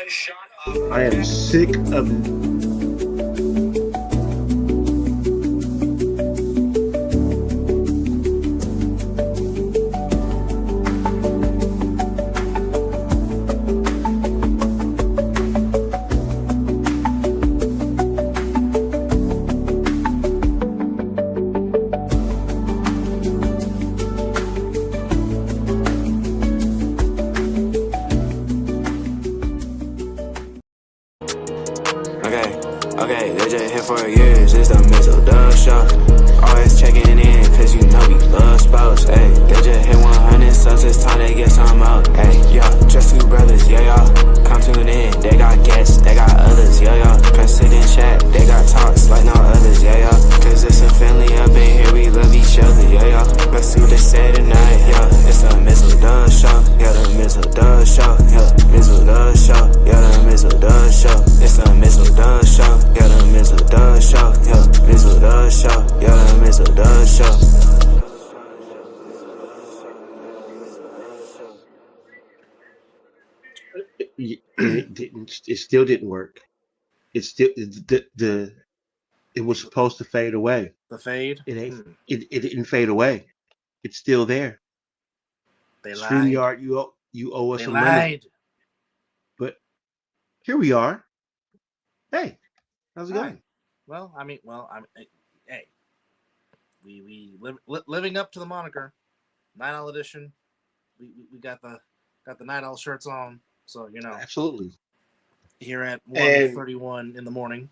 I am sick of. Okay, they just here for years, it's the Mizzle show. Always checking in, cause you know we love sports. Ayy, they just hit 100 subs, it's time they get some out. Ayy, yeah, just two brothers, yeah, y'all. Come tune in, they got guests, they got others, yeah, y'all. Come sit and chat, they got talks like no others, yeah, y'all. Cause it's a family up in here, we love each other, yeah, y'all. Let's do this say tonight, yeah. It's the Mizzle show, yeah, the Mizzle show, yeah, Mizzle show, yeah, the Mizzle show. It's the Mizzle show, yeah, the Mizzle show, yeah, Mizzle show, yeah, the Mizzle show. It didn't. It still didn't work. It still it was supposed to fade away. The fade? It ain't. It didn't fade away. It's still there. They lied. StreamYard, you owe us They some money. lied. But here we are. Hey, how's it going? Right. Well, hey, we living up to the moniker, Night Owl Edition. We got the Night Owl shirts on, so you know. Absolutely. Here at 1:31 in the morning.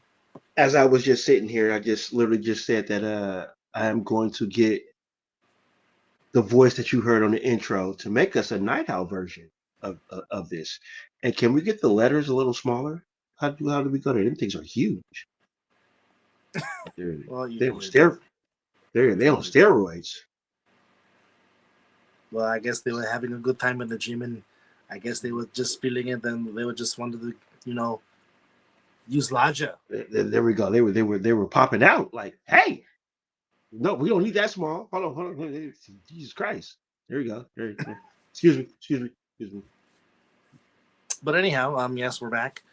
As I was just sitting here, I just literally just said that I am going to get the voice that you heard on the intro to make us a Night Owl version of this. And can we get the letters a little smaller? How do we go there? Them things are huge. They're on steroids. Well, I guess they were having a good time in the gym, and I guess they were just feeling it. Then they were just wanted to, use Laja. There we go. They were popping out like, hey, no, we don't need that small. Hold on. Jesus Christ. There you go. Excuse me. But anyhow, yes, we're back.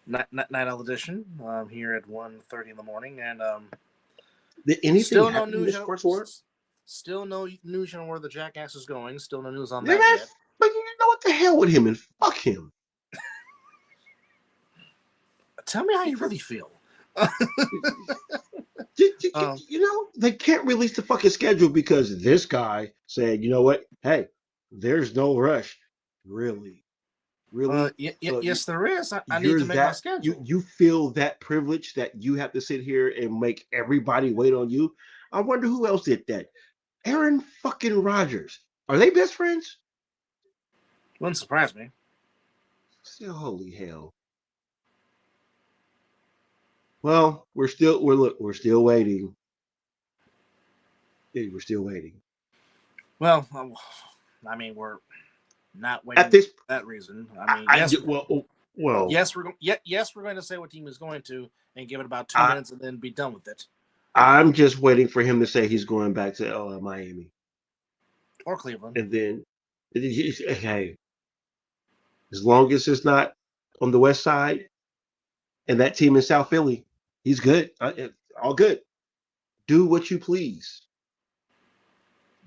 Night Owl Edition. Here at 1:30 in the morning, and still no news. Still no news on where the jackass is going. Still no news on that yet. But you know what the hell with him and fuck him. Tell me how you really feel. They can't release the fucking schedule because this guy said, you know what? Hey, there's no rush. Really? Yes, there is. I need to make my schedule. You feel that privilege that you have to sit here and make everybody wait on you? I wonder who else did that. Aaron fucking Rodgers. Are they best friends? Wouldn't surprise me. Still, holy hell. Well, we're still waiting. Yeah, we're still waiting. Well, we're not waiting for that reason. Yes, we're going to say what team is going to and give it about 2 minutes and then be done with it. I'm just waiting for him to say he's going back to Miami or Cleveland, and then hey, as long as it's not on the west side and that team in South Philly, he's good. All good. Do what you please.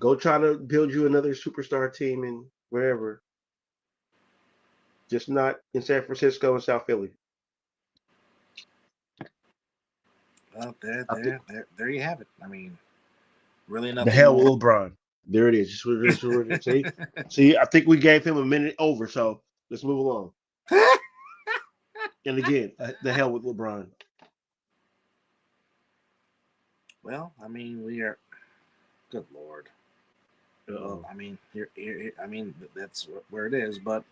Go try to build you another superstar team in wherever. Just not in San Francisco and South Philly. Well, there you have it. Really enough. The hell with LeBron. There it is. See, I think we gave him a minute over, so let's move along. And again, the hell with LeBron. Well, we are. Good Lord. Well, that's where it is. But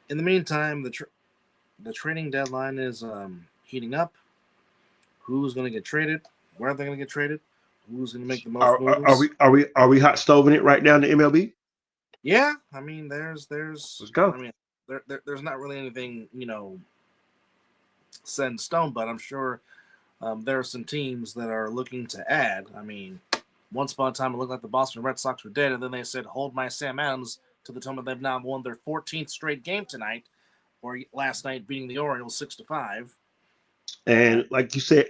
in the meantime, the trading deadline is heating up. Who's going to get traded? Where are they going to get traded? Who's going to make the most moves? Are we hot stoving it right now in the MLB? Yeah, there's. Let's go. There's not really anything set in stone, but I'm sure there are some teams that are looking to add. Once upon a time, it looked like the Boston Red Sox were dead, and then they said, "Hold my Sam Adams," to the tone that they've now won their 14th straight game tonight. or last night beating the Orioles 6-5. And like you said,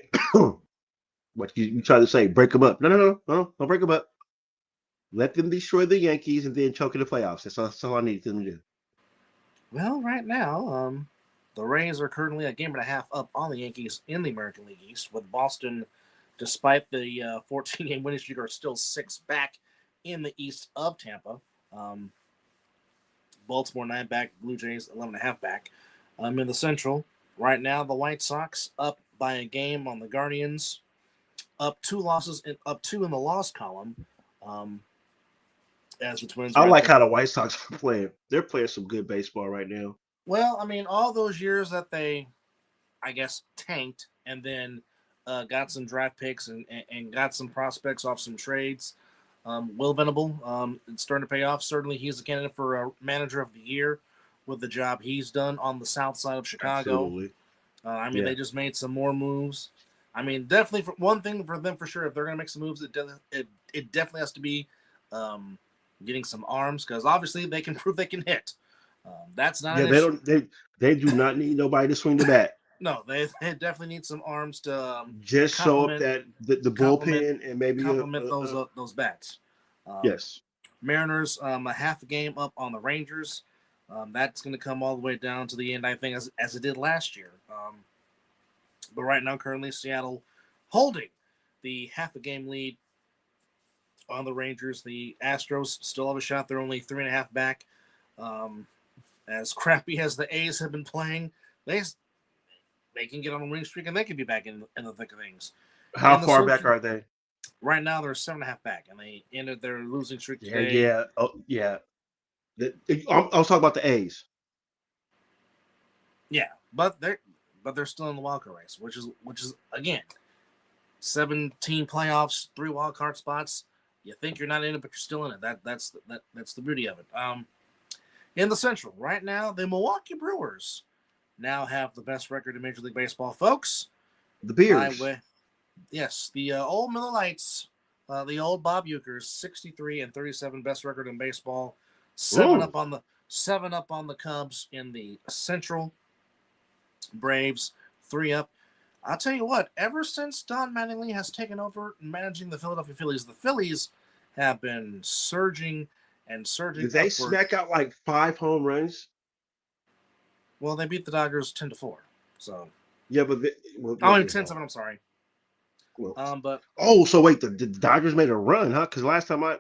what you try to say, break them up. No, don't break them up. Let them destroy the Yankees and then choke in the playoffs. That's all I need them to do. Well, right now, the Rays are currently a game and a half up on the Yankees in the American League East, with Boston, despite the 14-game winning streak, are still 6 back in the East of Tampa. Baltimore 9 back, Blue Jays 11.5 back. In the Central, right now, the White Sox up by a game on the Guardians, up 2 losses, up 2 in the loss column. As the Twins I are at like the how the White Sox are playing. They're playing some good baseball right now. well, I mean, all those years that they, I guess, tanked and then got some draft picks and got some prospects off some trades. Will Venable, it's starting to pay off. Certainly, he's a candidate for a manager of the year with the job he's done on the south side of Chicago. Absolutely. I mean, Yeah. they just made some more moves. I mean, definitely for one thing for them for sure. If they're going to make some moves, it definitely has to be getting some arms, because obviously they can prove they can hit. That's not Yeah, an issue. they do not need nobody to swing the bat. No, they definitely need some arms to Just show up complement that the bullpen and maybe those bats. yes. Mariners a half a game up on the Rangers. That's going to come all the way down to the end, I think, as it did last year. But right now, currently, Seattle holding the half a game lead on the Rangers. The Astros still have a shot. They're only 3.5 back. As crappy as the A's have been playing, they can get on a winning streak and they can be back in the thick of things. How far back are they? Right now, they're 7.5 back, and they ended their losing streak today. Yeah. Oh, yeah. I was talking about the A's. Yeah, but they're still in the wild card race, which is again 17 playoffs, 3 wild card spots. You think you're not in it, but you're still in it. That's the beauty of it. In the Central, right now, the Milwaukee Brewers now have the best record in Major League Baseball, folks. The Beers. Yes, the old Miller Lights, the old Bob Ueckers, 63-37, best record in baseball. 7 up on the Cubs in the Central. Braves 3 up. I'll tell you what, ever since Don Mattingly has taken over managing the Philadelphia Phillies, the Phillies have been surging and surging. Did they smack out like 5 home runs? Well, they beat the Dodgers 10-4. So yeah, but 10-7. I'm sorry. Well, so wait, the Dodgers made a run, huh? Because last time I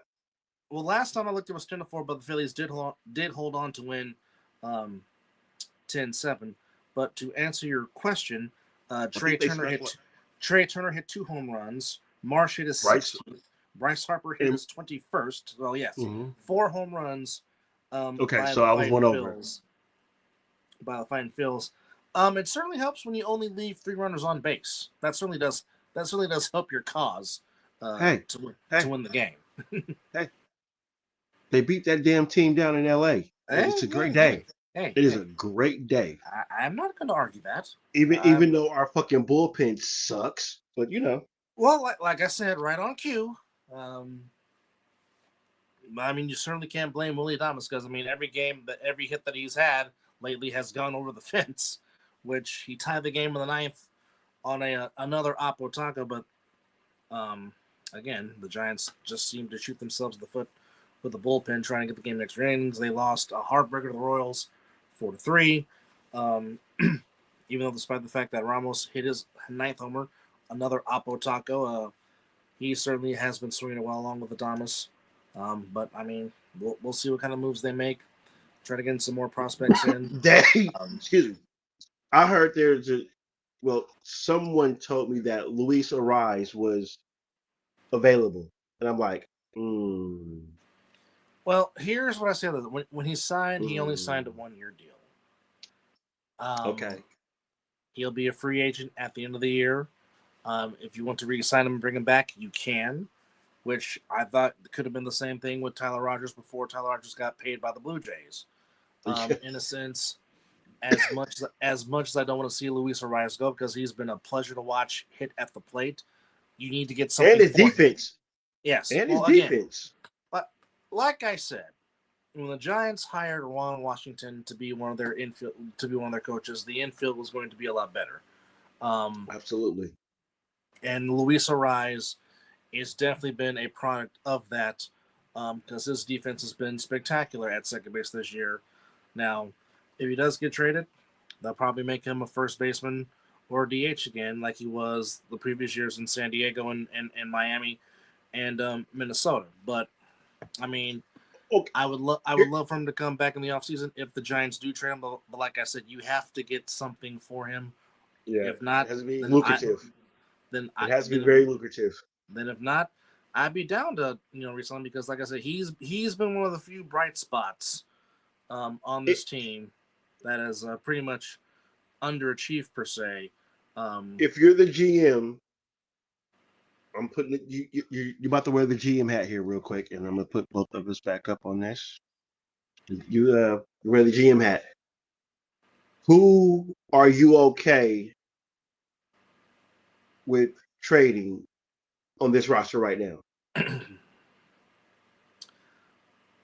looked, it was 10-4, but the Phillies did hold on to win 10-7. But to answer your question, Trey Turner hit 2 home runs. Marsh hit his 16th. Bryce Harper hit his 21st. Well, yes, 4 home runs. Okay, so I was one over. By the Fighting Phils. It certainly helps when you only leave 3 runners on base. That certainly does help your cause to win the game. Hey, they beat that damn team down in L.A. It's a great day. It is a great day. I'm not going to argue that. Even though our fucking bullpen sucks, but you know. Well, like I said, right on cue. I mean, you certainly can't blame Willie Adames, because I mean, every hit that he's had lately has gone over the fence, which he tied the game in the 9th on another Oppo Taco, but again, the Giants just seem to shoot themselves in the foot with the bullpen trying to get the game in extra innings. They lost a heartbreaker to the Royals 4-3. Even though, despite the fact that Ramos hit his 9th homer, another Oppo Taco, he certainly has been swinging it well along with Adames. But I mean, we'll see what kind of moves they make. Try to get some more prospects in. Excuse me. I heard someone told me that Luis Ariz was available, and I'm like, Well, here's what I said. When he signed, he only signed a 1-year deal. Okay. He'll be a free agent at the end of the year. If you want to re-sign him and bring him back, you can, which I thought could have been the same thing with Tyler Rogers before Tyler Rogers got paid by the Blue Jays. In a sense, as much as I don't want to see Luis Ariz go, because he's been a pleasure to watch hit at the plate, you need to get something. And his defense. Yes. And his defense. Like I said, when the Giants hired Ron Washington to be one of their infield to be one of their coaches, the infield was going to be a lot better. Absolutely. And Luis Ariz has definitely been a product of that because his defense has been spectacular at second base this year. Now, if he does get traded, they'll probably make him a first baseman or DH again, like he was the previous years in San Diego and Miami and Minnesota. But I mean, Okay. I would love for him to come back in the offseason if the Giants do trade him. But like I said, you have to get something for him. Yeah, If it not, has to be then I lucrative. then It I has to be very lucrative. then if not, I'd be down to resign because like I said, he's been one of the few bright spots on It, this team that has pretty much underachieved per se. if you're the GM, I'm putting it. You're about to wear the GM hat here real quick, and I'm gonna put both of us back up on this. You wear the GM hat. Who are you okay with trading on this roster right now?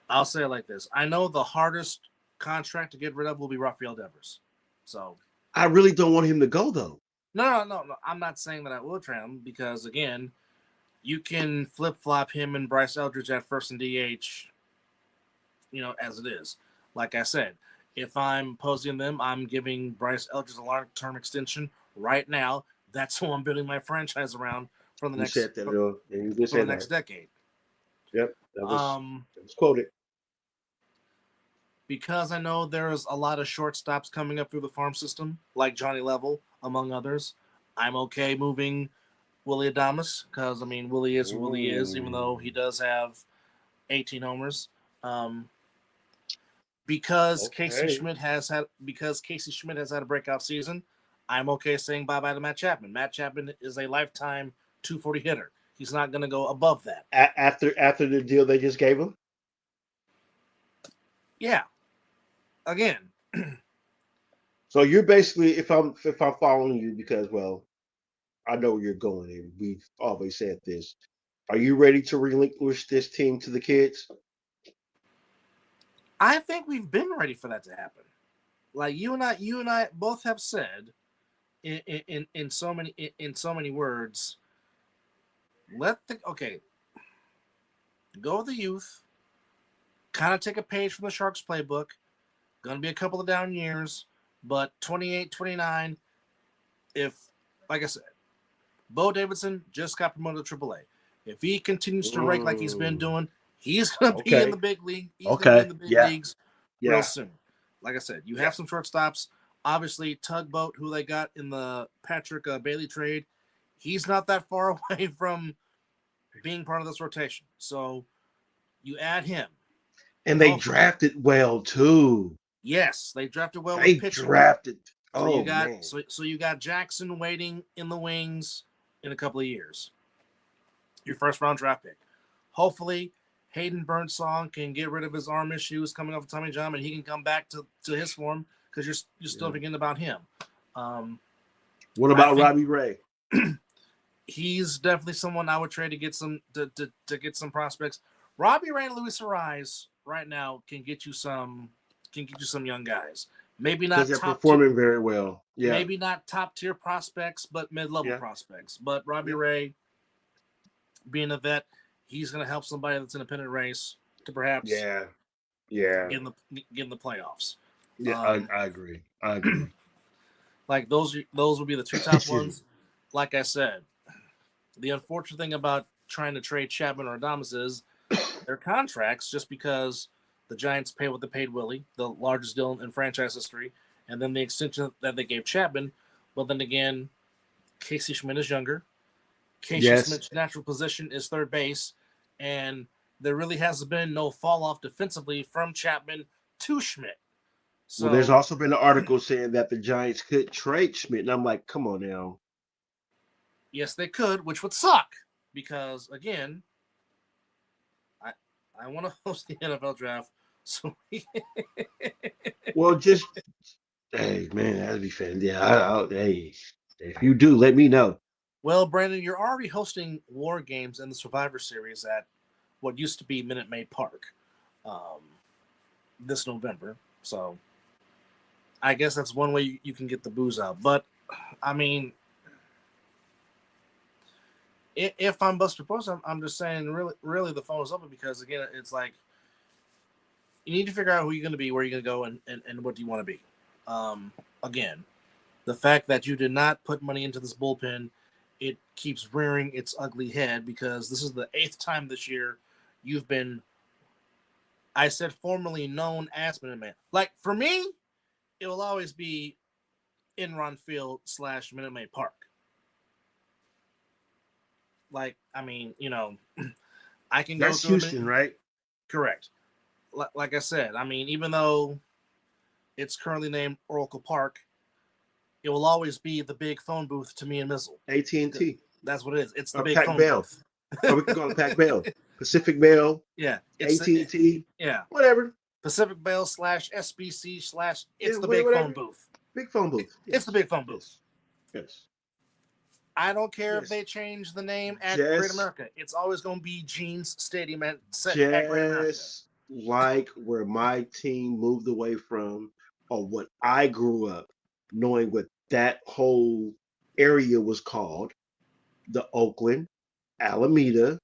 I'll say it like this: I know the hardest contract to get rid of will be Rafael Devers. So I really don't want him to go though. no. I'm not saying that I will trade him because again, you can flip flop him and Bryce Eldridge at first and DH, as it is. Like I said, if I'm posing them, I'm giving Bryce Eldridge a long-term extension right now. That's who I'm building my franchise around for the You next said that, and you did for the say next that. decade. Yep, that was Um, quoted. because I know there's a lot of shortstops coming up through the farm system, like Johnny Level, among others. I'm okay moving Willie Adames because I mean Willie is who Willie is, even though he does have 18 homers. Um, Okay. Because Casey Schmidt has had a breakout season, I'm okay saying bye bye to Matt Chapman. Matt Chapman is a lifetime 240 hitter. He's not going to go above that. After the deal they just gave him. Yeah. Again. So you're basically, if I'm following you, because I know where you're going, and we've always said this. Are you ready to relinquish this team to the kids? I think we've been ready for that to happen. Like you and I both have said in so many words. Go with the youth. Kind of take a page from the Sharks playbook. Going to be a couple of down years, but 28, 29. If, like I said, Bo Davidson just got promoted to AAA. If he continues to rake like he's been doing, he's going to be in Okay. the big league. He's going to be Okay. in the big Yeah. leagues real Yeah. soon. Like I said, you Yeah. have some shortstops. Obviously, Tugboat, who they got in the Patrick Bailey trade, he's not that far away from being part of this rotation. So you add him. And they Hopefully, drafted well too. yes, they drafted well with They pitching. drafted. So you Oh got man. so you got Jackson waiting in the wings in a couple of years. Your first round draft pick. Hopefully, Hayden Burnsong can get rid of his arm issues coming off of Tommy John, and he can come back to his form because you're still forgetting about him. What about Robbie Ray? He's definitely someone I would trade to get some to get some prospects. Robbie Ray and Luis Ariz right now can get you some young guys. Maybe Because not they're top tier, performing very well. Yeah. maybe not top tier prospects, but mid level prospects. But Robbie Ray, being a vet, he's going to help somebody that's in a pennant race to perhaps get in the playoffs. Yeah, I agree. Like those would be the two top ones. Like I said, the unfortunate thing about trying to trade Chapman or Adames is their contracts, just because the Giants pay what they paid Willie, the largest deal in franchise history, and then the extension that they gave Chapman. But then again, Casey Schmidt is younger. Casey Schmidt's natural position is third base, and there really has been no fall off defensively from Chapman to Schmidt. So there's also been an article saying that the Giants could trade Schmidt, and I'm like, come on now. Yes, they could, which would suck because again, I want to host the NFL draft. So well, just hey man, that'd be fun. Yeah, hey, if you do, let me know. Well, Brandon, you're already hosting War Games in the Survivor Series at what used to be Minute Maid Park. this November. So I guess that's one way you can get the booze out. But I mean, if I'm Buster Posey, I'm just saying, really, the phone is open because again, it's like you need to figure out who you're going to be, where you're going to go, and what do you want to be. Again, the fact that you did not put money into this bullpen, it keeps rearing its ugly head because this is the 8th time this year you've been, I said, formerly known as Minute Man. Like, for me, it will always be Enron Field / Minute Maid Park. Like, I mean, I can go That's through Houston, right? Correct. Like I said, I mean, even though it's currently named Oracle Park, it will always be the big phone booth to me and Mizzle. AT&T. That's what it is. It's the Or big Pac phone Bell. booth. Or we can call it Pac Bell. Pacific Bell. Yeah. AT&T. Yeah. Whatever. Pacific Bell / SBC / it's the whatever. big phone booth. Big phone booth. Yes. It's the big phone booth. Yes. I don't care if they change the name at Great America. It's always going to be Gene's Stadium at Great America. Just like where my team moved away from, or what I grew up knowing what that whole area was called, the Oakland, Alameda.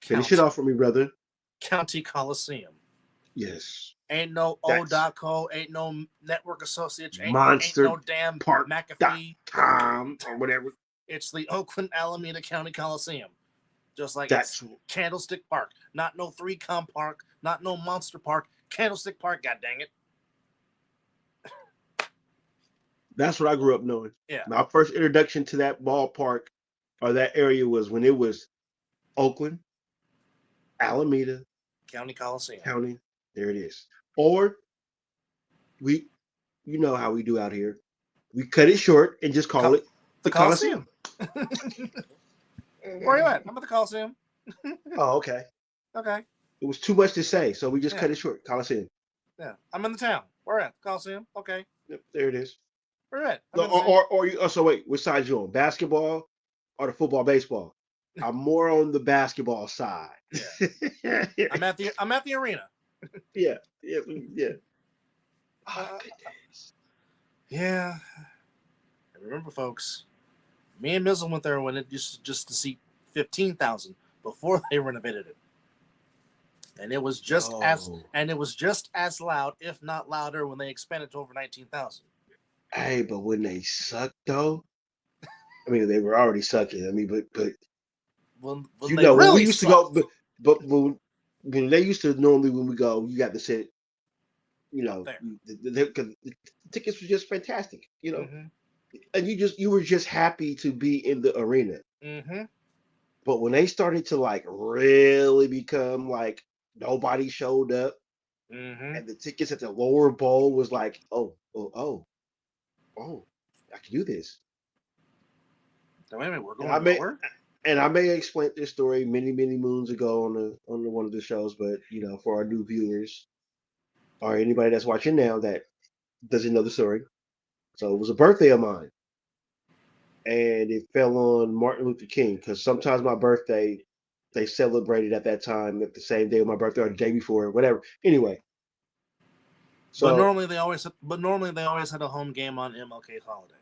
Finish it off for me, brother. County Coliseum. Yes. Ain't no O.co, ain't no Network Associates, Monster ain't no damn Park McAfee. .com or whatever. It's the Oakland Alameda County Coliseum. Just like That's it's Candlestick Park. Not no 3Com Park, not no Monster Park. Candlestick Park, god dang it. That's what I grew up knowing. Yeah. My first introduction to that ballpark or that area was when it was Oakland, Alameda, County Coliseum. County. There it is. Or you know how we do out here. We cut it short and just call it the Coliseum. Where are you at? I'm at the Coliseum. Oh, okay. Okay. It was too much to say, so we just cut it short. Coliseum. Yeah. I'm in the town. Where at? Coliseum. Okay. Yep, there it is. Where at? So wait, which side you on? Basketball or the football, baseball? I'm more on the basketball side. Yeah. I'm at the arena. Yeah. Yeah. And remember, folks, me and Mizzle went there when it used just to seat 15,000 before they renovated it, and it was just as loud, if not louder, when they expanded to over 19,000. Hey, but when they sucked though, I mean, they were already sucking. I mean, but when when we used to go, but when they used to normally when we go, you got to sit, the tickets were just fantastic, Mm-hmm. and you were just happy to be in the arena. Mm-hmm. But when they started to like really become like nobody showed up, mm-hmm. and the tickets at the lower bowl was like, oh, I can do this. So wait a minute, we're going lower. And I may have explained this story many moons ago on one of the shows, but for our new viewers or anybody that's watching now that doesn't know the story. So it was a birthday of mine, and it fell on Martin Luther King because sometimes my birthday they celebrated at that time at the same day of my birthday or the day before, whatever. Anyway, so but normally they always had a home game on MLK's holiday.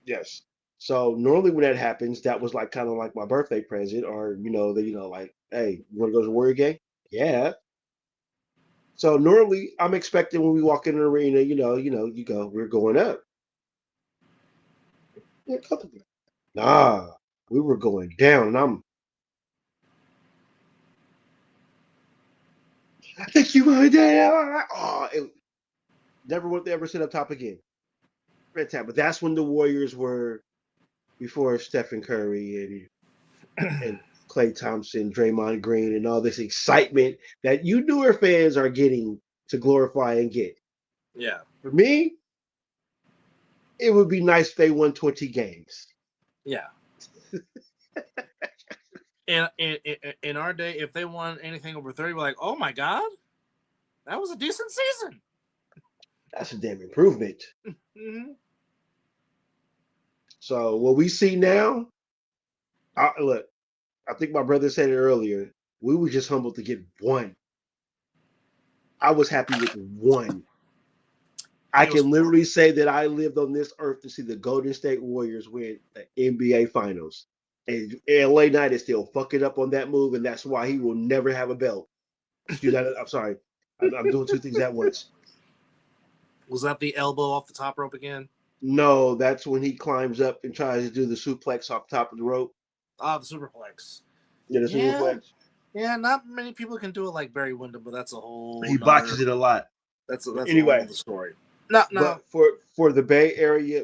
Yes. So normally when that happens, that was like kind of like my birthday present, or like, hey, you want to go to the Warrior game? Yeah. So normally I'm expecting when we walk in the arena, you go, we're going up. Yeah, nah, we were going down, and I think you were down. Oh, never want to ever sit up top again. But that's when the Warriors were before Stephen Curry and Klay Thompson, Draymond Green, and all this excitement that you newer fans are getting to glorify and get. Yeah. For me, it would be nice if they won 20 games. Yeah. in our day, if they won anything over 30, we're like, oh my God, that was a decent season. That's a damn improvement. Mm-hmm. So what we see now, look, I think my brother said it earlier. We were just humbled to get one. I was happy with one. I He was can literally say that I lived on this earth to see the Golden State Warriors win the NBA Finals. And LA Knight is still fucking up on that move, and that's why he will never have a belt. Excuse me, I'm sorry. I'm doing two things at once. Was that the elbow off the top rope again? No, that's when he climbs up and tries to do the suplex off top of the rope. Ah, the superplex. Yeah, the Yeah, superplex. yeah. Not many people can do it like Barry Windham, but that's a whole He nother. botches it a lot. That's But a whole anyway, other story. No, no. but for the Bay Area,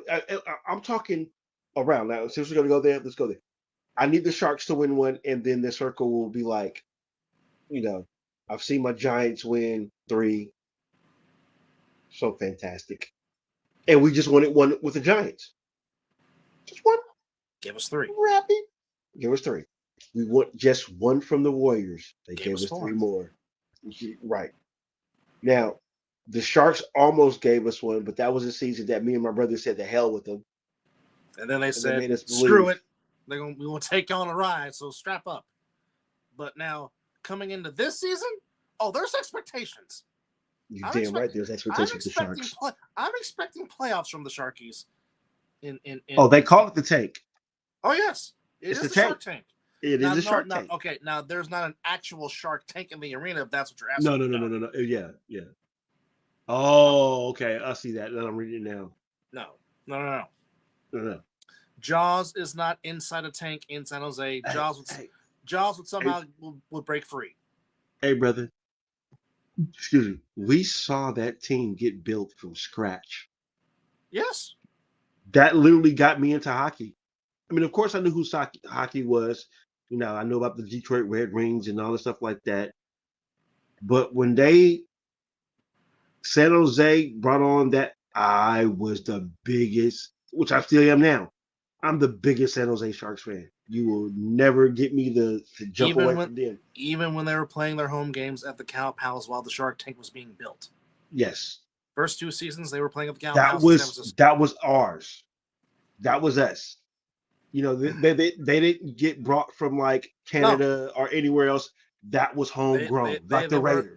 I'm talking around now. Since we're gonna go there, let's go there. I need the Sharks to win one, and then the circle will be like, I've seen my Giants win 3, so fantastic, and we just won it one with the Giants. Just one. Give us 3. We're happy. Give us 3. We want just one from the Warriors. They gave us 4. 3 more. Right. Now, the Sharks almost gave us one, but that was a season that me and my brother said the hell with them. And then they And they said, made us "Screw believe. it, we gonna take on a ride, so strap up." But now coming into this season, there's expectations. You're damn right. There's expectations with the Sharks. I'm expecting playoffs from the Sharkies. They call it the tank. Oh yes, It's is the Shark tank. Tank. It is a Shark Tank. Okay, now there's not an actual Shark Tank in the arena. If that's what you're No. asking. No. Yeah. Oh, okay. I see that. I'm reading it now. No. Jaws is not inside a tank in San Jose. Jaws would somehow would break free. Hey, brother. Excuse me. We saw that team get built from scratch. Yes. That literally got me into hockey. I mean, of course, I knew who hockey was. I know about the Detroit Red Wings and all the stuff like that. But when San Jose brought on that, I was the biggest, which I still am now. I'm the biggest San Jose Sharks fan. You will never get me to jump away from them. Even when they were playing their home games at the Cow Palace while the Shark Tank was being built. Yes. First 2 seasons they were playing at the Cow Palace. That was ours. That was us. They didn't get brought from like Canada or anywhere else. That was homegrown, like the Raiders.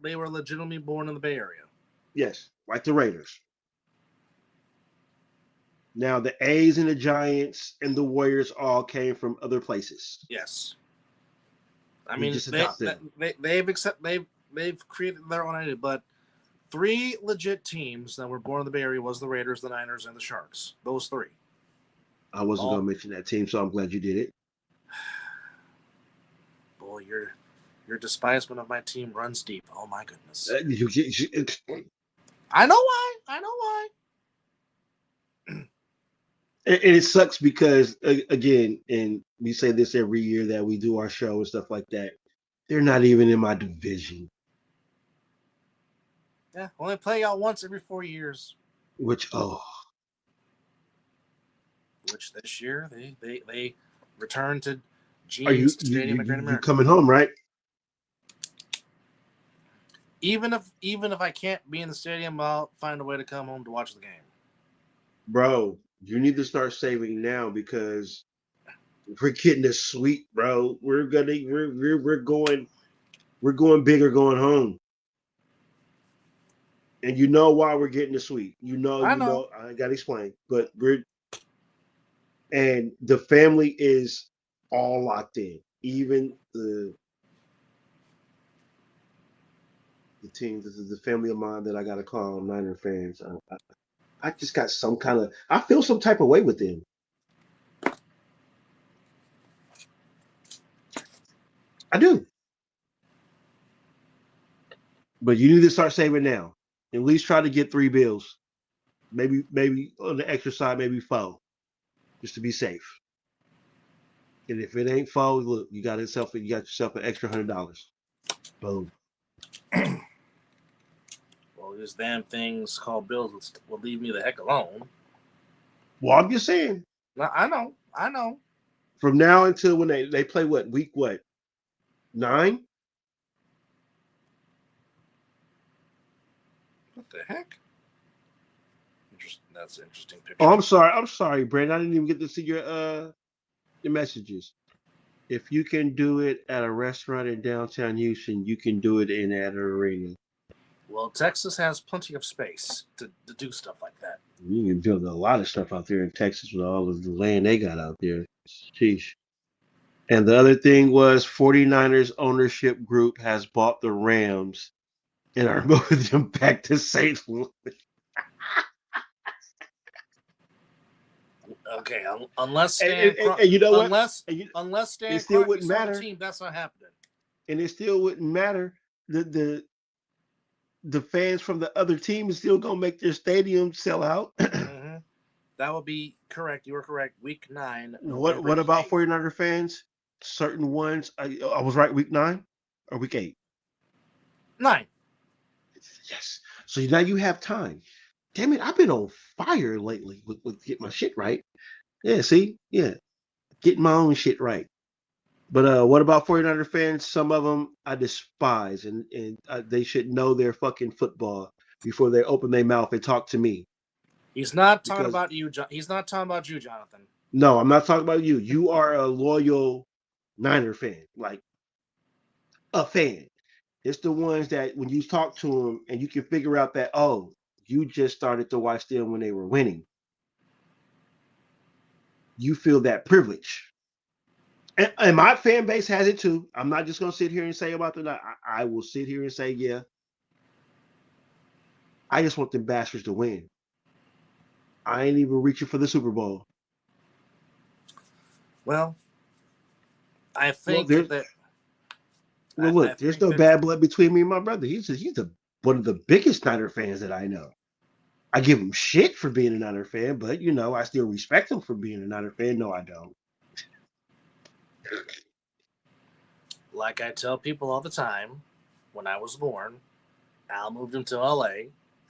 They were legitimately born in the Bay Area. Yes, like the Raiders. Now the A's and the Giants and the Warriors all came from other places. Yes. I mean, they've created their own identity, but 3 legit teams that were born in the Bay Area was the Raiders, the Niners, and the Sharks. Those 3. I wasn't going to mention that team, so I'm glad you did it. Boy, your despisement of my team runs deep. Oh my goodness. I know why. And it sucks because, again, and we say this every year that we do our show and stuff like that, they're not even in my division. Yeah, only play y'all once every 4 years. Which this year they returned to Gene's Stadium at Great America. You coming home, right? Even if I can't be in the stadium, I'll find a way to come home to watch the game. Bro, you need to start saving now because we're getting a suite, bro. We're going big or going home. And you know why we're getting the suite. I know. I ain't got to explain, but and the family is all locked in. Even the team, this is the family of mine that I got to call Niner fans. I just got I feel some type of way with them. I do. But you need to start saving now. At least try to get 3 bills. Maybe on the extra side, maybe 4. Just to be safe. And if it ain't 4, look, you got yourself an extra $100. Boom. Well, these damn things called bills will leave me the heck alone. Well, I'm just saying. I know. From now until when they play week 9? What the heck? That's an interesting picture. Oh, I'm sorry, Brandon. I didn't even get to see your messages. If you can do it at a restaurant in downtown Houston, you can do it at an arena. Well, Texas has plenty of space to do stuff like that. You can build a lot of stuff out there in Texas with all of the land they got out there. Sheesh. And the other thing was 49ers ownership group has bought the Rams and are moving them back to St. Louis. Okay, unless And you know what? unless It Stan still Kroenke wouldn't sold the matter. team, that's not happening. And it still wouldn't matter. The fans from the other team is still gonna make their stadium sell out. Mm-hmm. That would be correct. You were correct. Week 9, what November what the about 8th. 49er fans? Certain ones I was right, week 9 or week 8? 9. Yes. So now you have time. Damn it, I've been on fire lately with get my shit right. Yeah, see? Yeah. Getting my own shit right. But what about 49er fans? Some of them I despise, and they should know their fucking football before they open their mouth and talk to me. He's not talking Because about you. He's not talking about you, Jonathan. no, I'm not talking about you. You are a loyal Niner fan, like a fan. It's the ones that when you talk to them and you can figure out that, oh, you just started to watch them when they were winning. You feel that privilege. And my fan base has it too. I'm not just gonna sit here and say about the night. I will sit here and say, yeah, I just want the bastards to win. I ain't even reaching for the Super Bowl. Well, I Well, think there's that well, I look, there's think no that bad blood between me and my brother. One of the biggest Niner fans that I know. I give him shit for being a Niner fan, but I still respect him for being a Niner fan. No, I don't. like I tell people all the time, when I was born, Al moved him to LA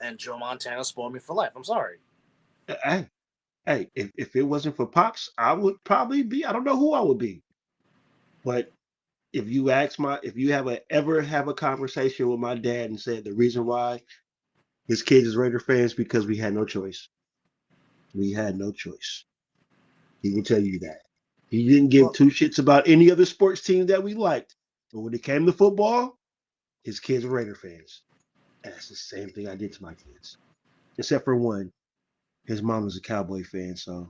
and Joe Montana spoiled me for life. I'm sorry. Hey, hey, if it wasn't for Pops, I would probably be. I don't know who I would be, but if you ever have a conversation with my dad and said the reason why his kids is Raider fans because we had no choice. We had no choice. He will tell you that. He didn't give Well, two shits about any other sports team that we liked. But when it came to football, his kids were Raider fans. And that's the same thing I did to my kids. Except for one. His mom was a Cowboy fan, so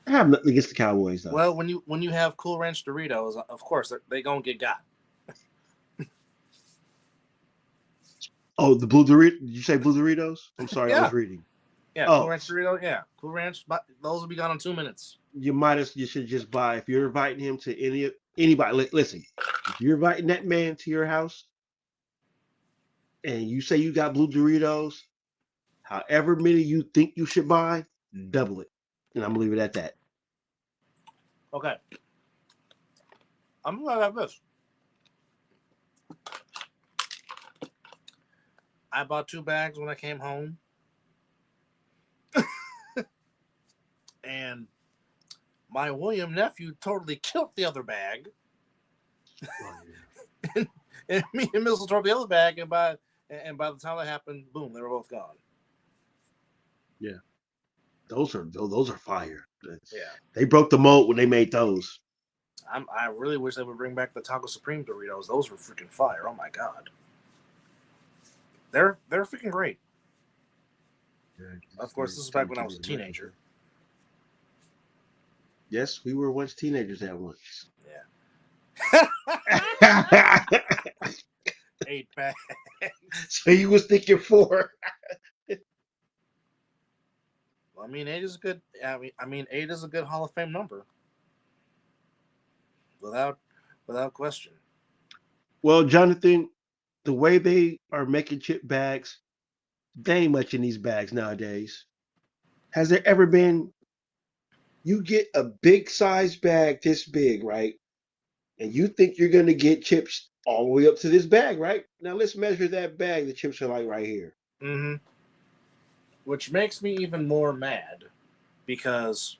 I have nothing against the Cowboys though. well, when you have Cool Ranch Doritos, of course they gonna get got. Oh, the blue Doritos. Did you say blue Doritos? I'm sorry, I was Yeah, reading. yeah, Cool Oh, Ranch Dorito. Yeah, Cool Ranch. Those will be gone in 2 minutes. you should just buy if you're inviting him to anybody. Listen, if you're inviting that man to your house and you say you got blue Doritos, however many you think you should buy, double it. And I'm gonna leave it at that. Okay, I'm gonna have this. I bought 2 bags when I came home, and my William nephew totally killed the other bag, Oh, yeah. and me and Mizzle tore the other bag, and by the time that happened, boom, they were both gone. Yeah. Those are fire. Yeah, They broke the mold when they made those. I really wish they would bring back the Taco Supreme Doritos. Those were freaking fire. Oh my god, they're freaking great. Of course, this is back when I was a teenager. Yes, we were once teenagers at once. Yeah. 8 bags. So you was thinking 4. Well, I mean, 8 is a good. I mean, 8 is a good Hall of Fame number, without question. Well, Jonathan, the way they are making chip bags, they ain't much in these bags nowadays. Has there ever been? You get a big size bag this big, right? And you think you're gonna get chips all the way up to this bag, right? Now let's measure that bag. The chips are like right here. Mm-hmm. Which makes me even more mad because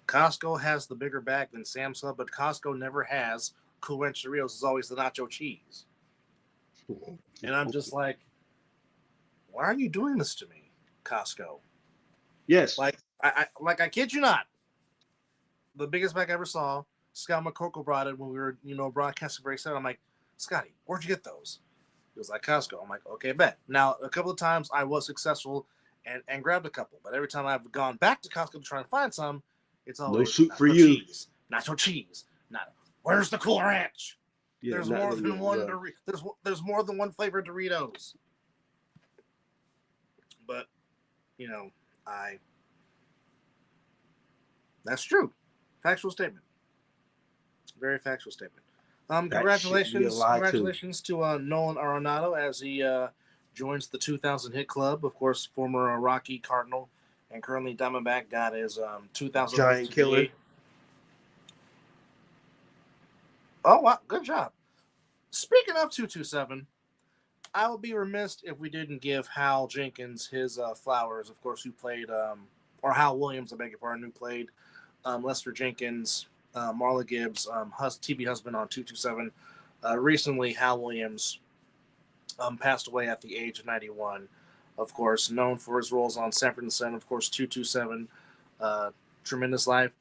Costco has the bigger bag than Sam's Club, but Costco never has Cool Ranch Doritos. It's always the nacho cheese, and I'm just like, why are you doing this to me, Costco? Yes. Like, I kid you not. The biggest bag I ever saw, Scott McCorkle brought it when we were, broadcasting break 7. I'm like, Scotty, where'd you get those? He was like, Costco. I'm like, okay, bet. Now, a couple of times I was successful and grabbed a couple, but every time I've gone back to Costco to try and find some, it's No always soup for nacho you. cheese, nacho cheese. Not where's the Cool Ranch? Yeah, There's not more than yeah, one. yeah. There's more than one flavor of Doritos. But you know, I that's true. Factual statement. Very factual statement. That shit be a lie too. Congratulations to Nolan Arenado as he joins the 2000 hit club. Of course, former Rocky Cardinal and currently Diamondback got his 2000 home Giant killer. TBA. Oh wow, good job. Speaking of 227, I would be remiss if we didn't give Hal Jenkins his flowers. Of course, who played or Hal Williams, I beg your pardon, who played Lester Jenkins, Marla Gibbs, TV husband on 227. Recently, Hal Williams passed away at the age of 91. Of course, known for his roles on Sanford and Son, of course, 227, Tremendous Life.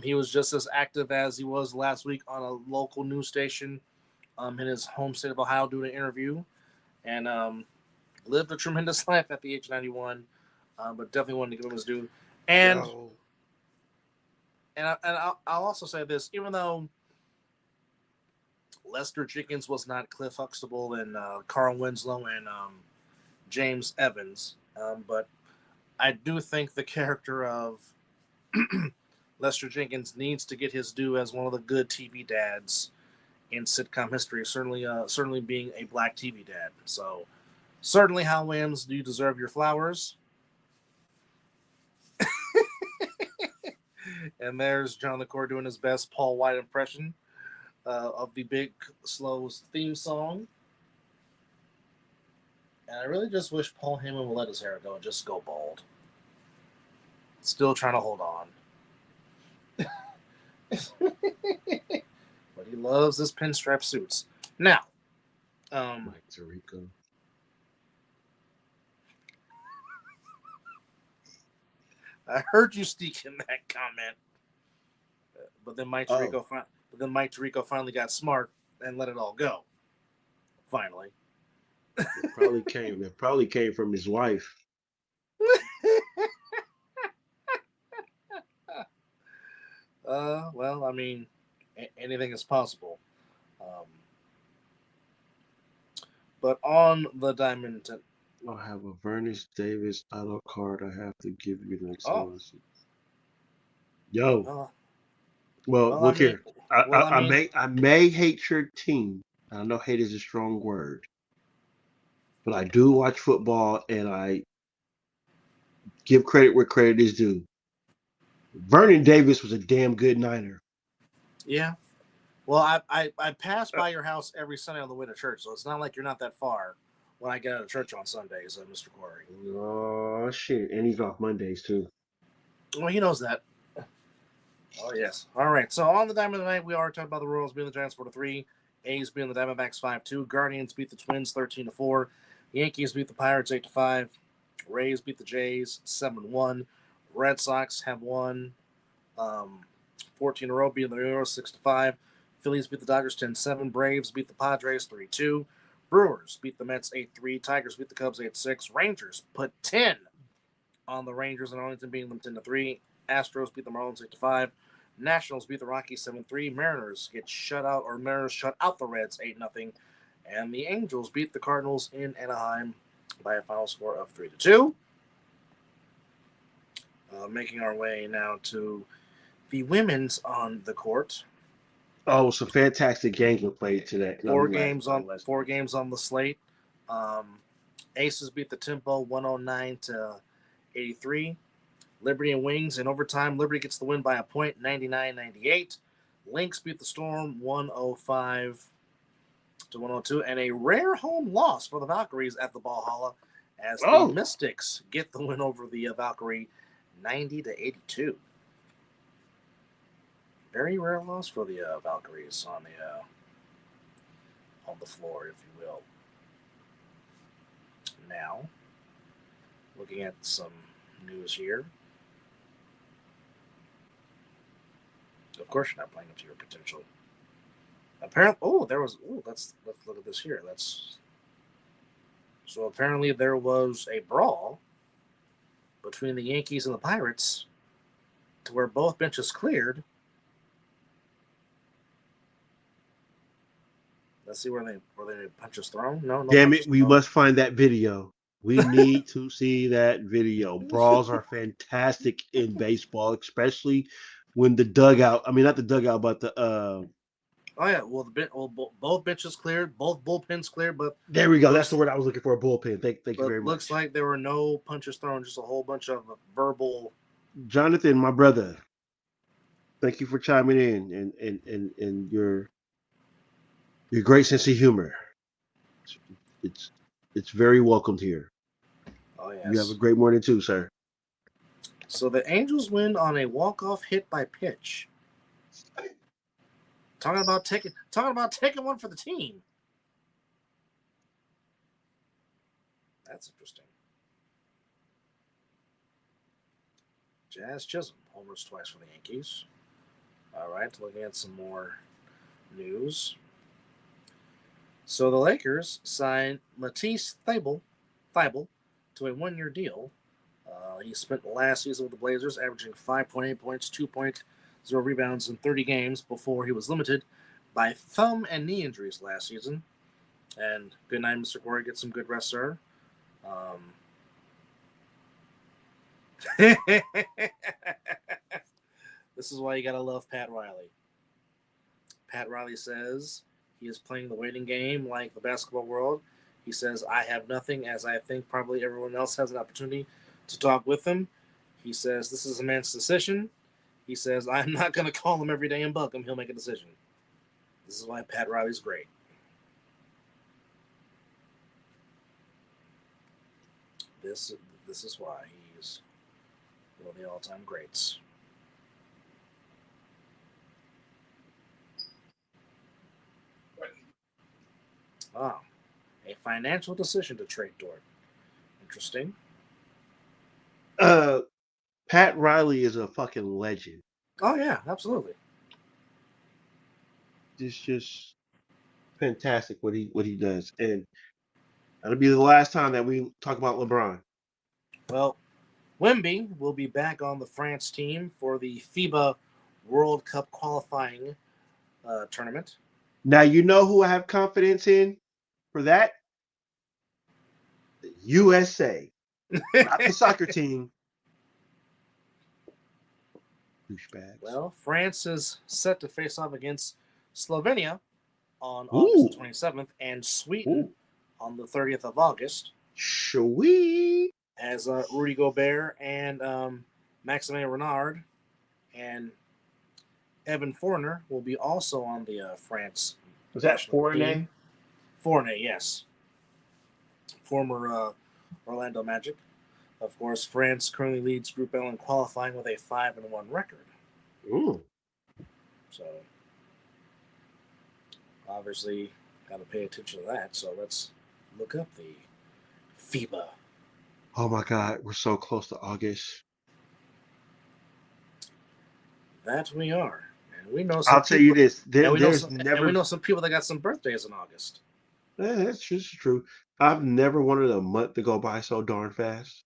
He was just as active as he was last week on a local news station in his home state of Ohio doing an interview, and lived a tremendous life at the age of 91. But definitely wanted to give him his due. And Yo. I'll also say this, even though Lester Jenkins was not Cliff Huxtable and Carl Winslow and James Evans, but I do think the character of Lester Jenkins needs to get his due as one of the good TV dads in sitcom history. Certainly being a black TV dad. So certainly, Hal Williams, you deserve your flowers. And there's John LaCour doing his best Paul White impression of the Big Slow's theme song. And I really just wish Paul Heyman would let his hair go and just go bald. Still trying to hold on. But he loves his pinstripe suits. Now, Mike Tirico. I heard you sneak in that comment, but then Mike Tirico finally got smart and let it all go. Finally. It probably came from his wife. Well, I mean, anything is possible. But on the diamond, I have a Vernice Davis auto card I have to give you next oh, one. Yo. well, Well, well, I look mean, here. well, I mean, I may hate your team. I know hate is a strong word, but I do watch football and I give credit where credit is due. Vernon Davis was a damn good Niner. yeah. Well, I pass by your house every Sunday on the way to church, so it's not like you're not that far when I get out of church on Sundays, Mr. Corey. Oh shit! And he's off Mondays too. Well, he knows that. Oh, yes. All right. So on the Diamond tonight, we are talking about the Royals beating the Giants 4-3. A's beating the Diamondbacks 5-2. Guardians beat the Twins 13-4. Yankees beat the Pirates 8-5. Rays beat the Jays 7-1. Red Sox have won 14 in a row, beating the Orioles 6-5. Phillies beat the Dodgers 10-7. Braves beat the Padres 3-2. Brewers beat the Mets 8-3. Tigers beat the Cubs 8-6. Rangers put 10 on the Rangers and Arlington, beating them 10-3. Astros beat the Marlins 8-5. Nationals beat the Rockies 7-3. Mariners shut out the Reds 8-0. And the Angels beat the Cardinals in Anaheim by a final score of 3-2. Making our way now to the women's on the court. Oh, some fantastic games were played today. Four games on the slate. Aces beat the Tempo 109-83. Liberty and Wings in overtime. Liberty gets the win by a point, 99-98. Lynx beat the Storm 105-102, and a rare home loss for the Valkyries at the Valhalla as the Mystics get the win over the Valkyrie 90-82. Very rare loss for the Valkyries on the floor, if you will. Now, looking at some news here. Of course, you're not playing up to your potential. Apparently, let's look at this here. So apparently there was a brawl between the Yankees and the Pirates, to where both benches cleared. Let's see where they punches thrown. No Damn punches it, we thrown. must find that video. We need to see that video. Brawls are fantastic in baseball, especially when the dugout, I mean, not the dugout, but the, Oh yeah, both benches cleared, both bullpens cleared, but there we go. That's the looks word I was looking for, a bullpen. Thank you very looks much. like there were no punches thrown, just a whole bunch of verbal. Jonathan, my brother, thank you for chiming in and your great sense of humor. It's it's very welcomed here. Oh You have a yes. great morning too, sir. So the Angels win on a walk-off hit by pitch. Talking about taking one for the team. That's interesting. Jazz Chisholm homers twice for the Yankees. All right, looking at some more news. So the Lakers signed Matisse Thybulle to a one-year deal. He spent the last season with the Blazers, averaging 5.8 points, 2.0 rebounds in 30 games before he was limited by thumb and knee injuries last season. And good night, Mr. Corey. Get some good rest, sir. This is why you gotta love Pat Riley. Pat Riley says he is playing the waiting game like the basketball world. He says, I have nothing, as I think probably everyone else has an opportunity to talk with him. He says, this is a man's decision. He says, I'm not going to call him every day and bug him. He'll make a decision. This is why Pat Riley's great. This is why he's one of the all-time greats. Ah, a financial decision to trade Dort. Interesting. Pat Riley is a fucking legend. Oh yeah, absolutely. It's just fantastic what he does, and that'll be the last time that we talk about LeBron. Well, Wemby will be back on the France team for the FIBA World Cup qualifying tournament. Now you know who I have confidence in for that? The USA, not the soccer team. Douchebags. Well, France is set to face off against Slovenia on Ooh. August 27th and Sweden Ooh. on the 30th of August. Sweet. As Rudy Gobert and Maximilian Renard and Evan Fournier will be also on the France. Was that Fournier? Fournier, yes. Former Orlando Magic. Of course, France currently leads Group L in qualifying with a 5-1 record. Ooh. So, obviously, got to pay attention to that. So let's look up the FIBA. Oh my God, we're so close to August. That we are, and we know. I'll tell you this: we know some people that got some birthdays in August. That's just true. I've never wanted a month to go by so darn fast.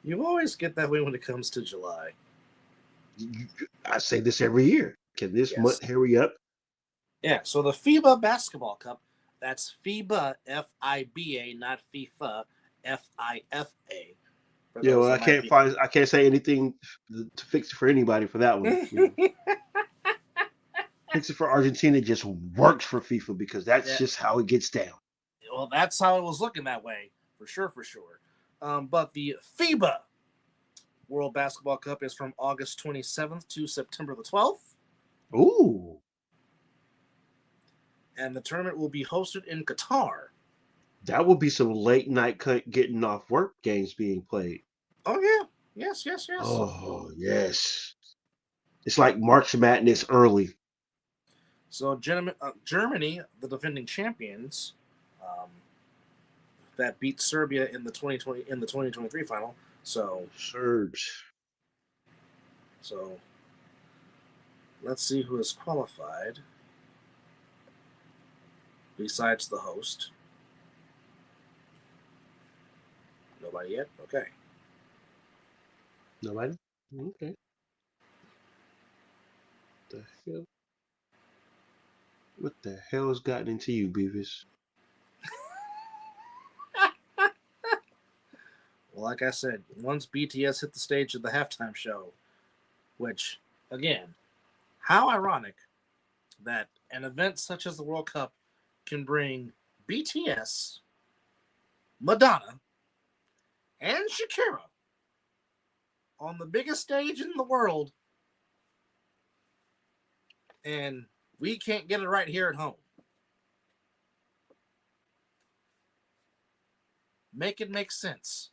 You always get that way when it comes to July. I say this every year. Can this month hurry up? Yeah, so the FIBA Basketball Cup, that's FIBA, F-I-B-A, not FIFA, F-I-F-A. Yeah, well, I can't say anything to fix it for anybody for that one. You know. Fix it for Argentina just works for FIFA because that's just how it gets down. Well, that's how it was looking that way, for sure. But the FIBA World Basketball Cup is from August 27th to September the 12th. Ooh. And the tournament will be hosted in Qatar. That will be some late night getting off work games being played. Oh, yeah. Yes. Oh, yes. It's like March Madness early. So, Germany, the defending champions, that beat Serbia in the 2023 final. So Serbs. So Let's see who is qualified besides the host. Nobody yet? Okay. Nobody? Okay. The hell? What the hell has gotten into you, Beavis? Well, like I said, once BTS hit the stage of the halftime show, which, again, how ironic that an event such as the World Cup can bring BTS, Madonna, and Shakira on the biggest stage in the world, and we can't get it right here at home. Make it make sense.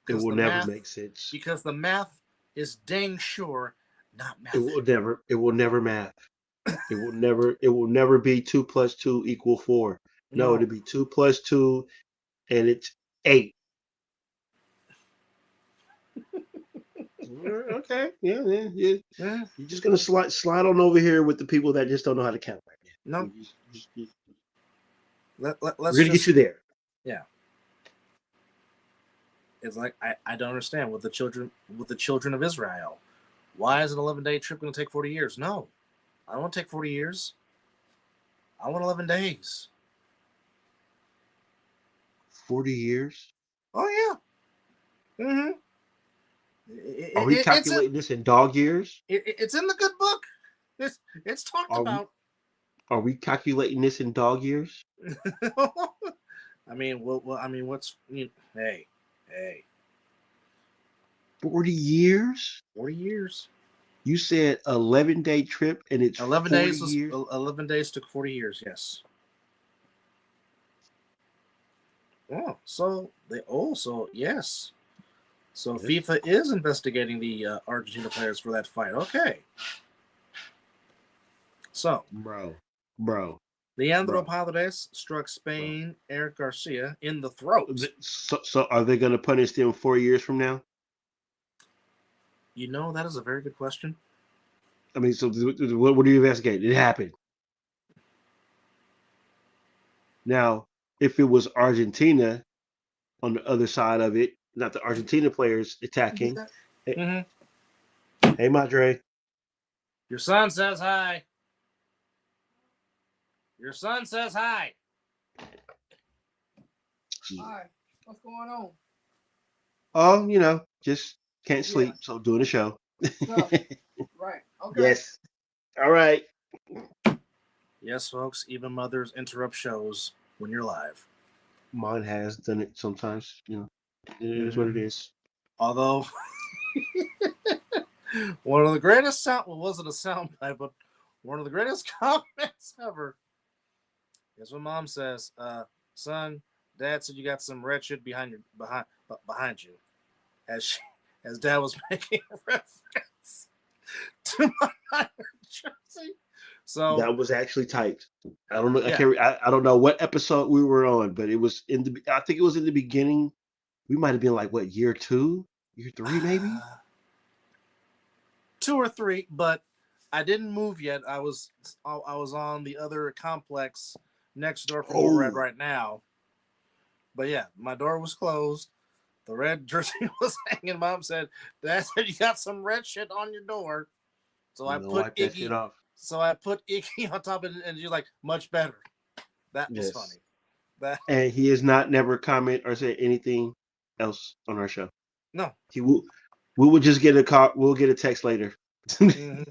It will The never math, make sense. because the math is dang sure not It math. will never. It will never math. It will never. It will never be 2 plus 2 equal 4. No, No. it'll be 2 plus 2, and it's 8. Okay. Yeah. Yeah. Yeah. Yeah. You're just gonna slide on over here with the people that just don't know how to count right now. No. We're Let's gonna get just, you there. yeah. It's like I don't understand with the children of Israel. Why is an 11-day trip going to take 40 years? No, I don't want to take 40 years. I want 11 days. 40 years. Oh yeah. Mm-hmm. Are we calculating this in dog years? It's in the good book. It's talked Are we about. are we calculating this in dog years? I mean, well, I mean, hey, 40 years? 40 years. You said 11-day trip and it's 11 40 days was years? 11 days took 40 years. Yes. Oh, so yes. So Yeah. FIFA is investigating the Argentina players for that fight. Okay. So, Bro. Leandro Paredes struck Spain Eric Garcia in the throat. So are they going to punish them 4 years from now? You know, that is a very good question. I mean, so what do you investigate? It happened. Now, if it was Argentina on the other side of it, not the Argentina players attacking. Hey, Mm-hmm. hey Madre. Your son says hi. Your son says hi. Hi, what's going on? Oh, just can't sleep, so doing a show. Right. Okay. Yes. All right. Yes, folks, even mothers interrupt shows when you're live. Mine has done it sometimes. It is what it is. Although, one of the greatest wasn't a soundbite, but one of the greatest comments ever is when Mom says, "Son, Dad said you got some red shit behind you," as Dad was making a reference to my jersey. So That was actually typed. I don't know. Yeah. I don't know what episode we were on, but it was I think it was in the beginning. We might have been like what, year 2, year 3, maybe 2 or 3, but I didn't move yet. I was on the other complex next door from where we're at right now. But yeah, my door was closed. The red jersey was hanging. Mom said, "Dad said you got some red shit on your door." So I put wipe that shit off. So I put Iggy on top of it, and she's like, "Much better." That was Yes. funny. And he has not never comment or said anything else on our show. No. We will just get a call. We'll get a text later. Mm-hmm.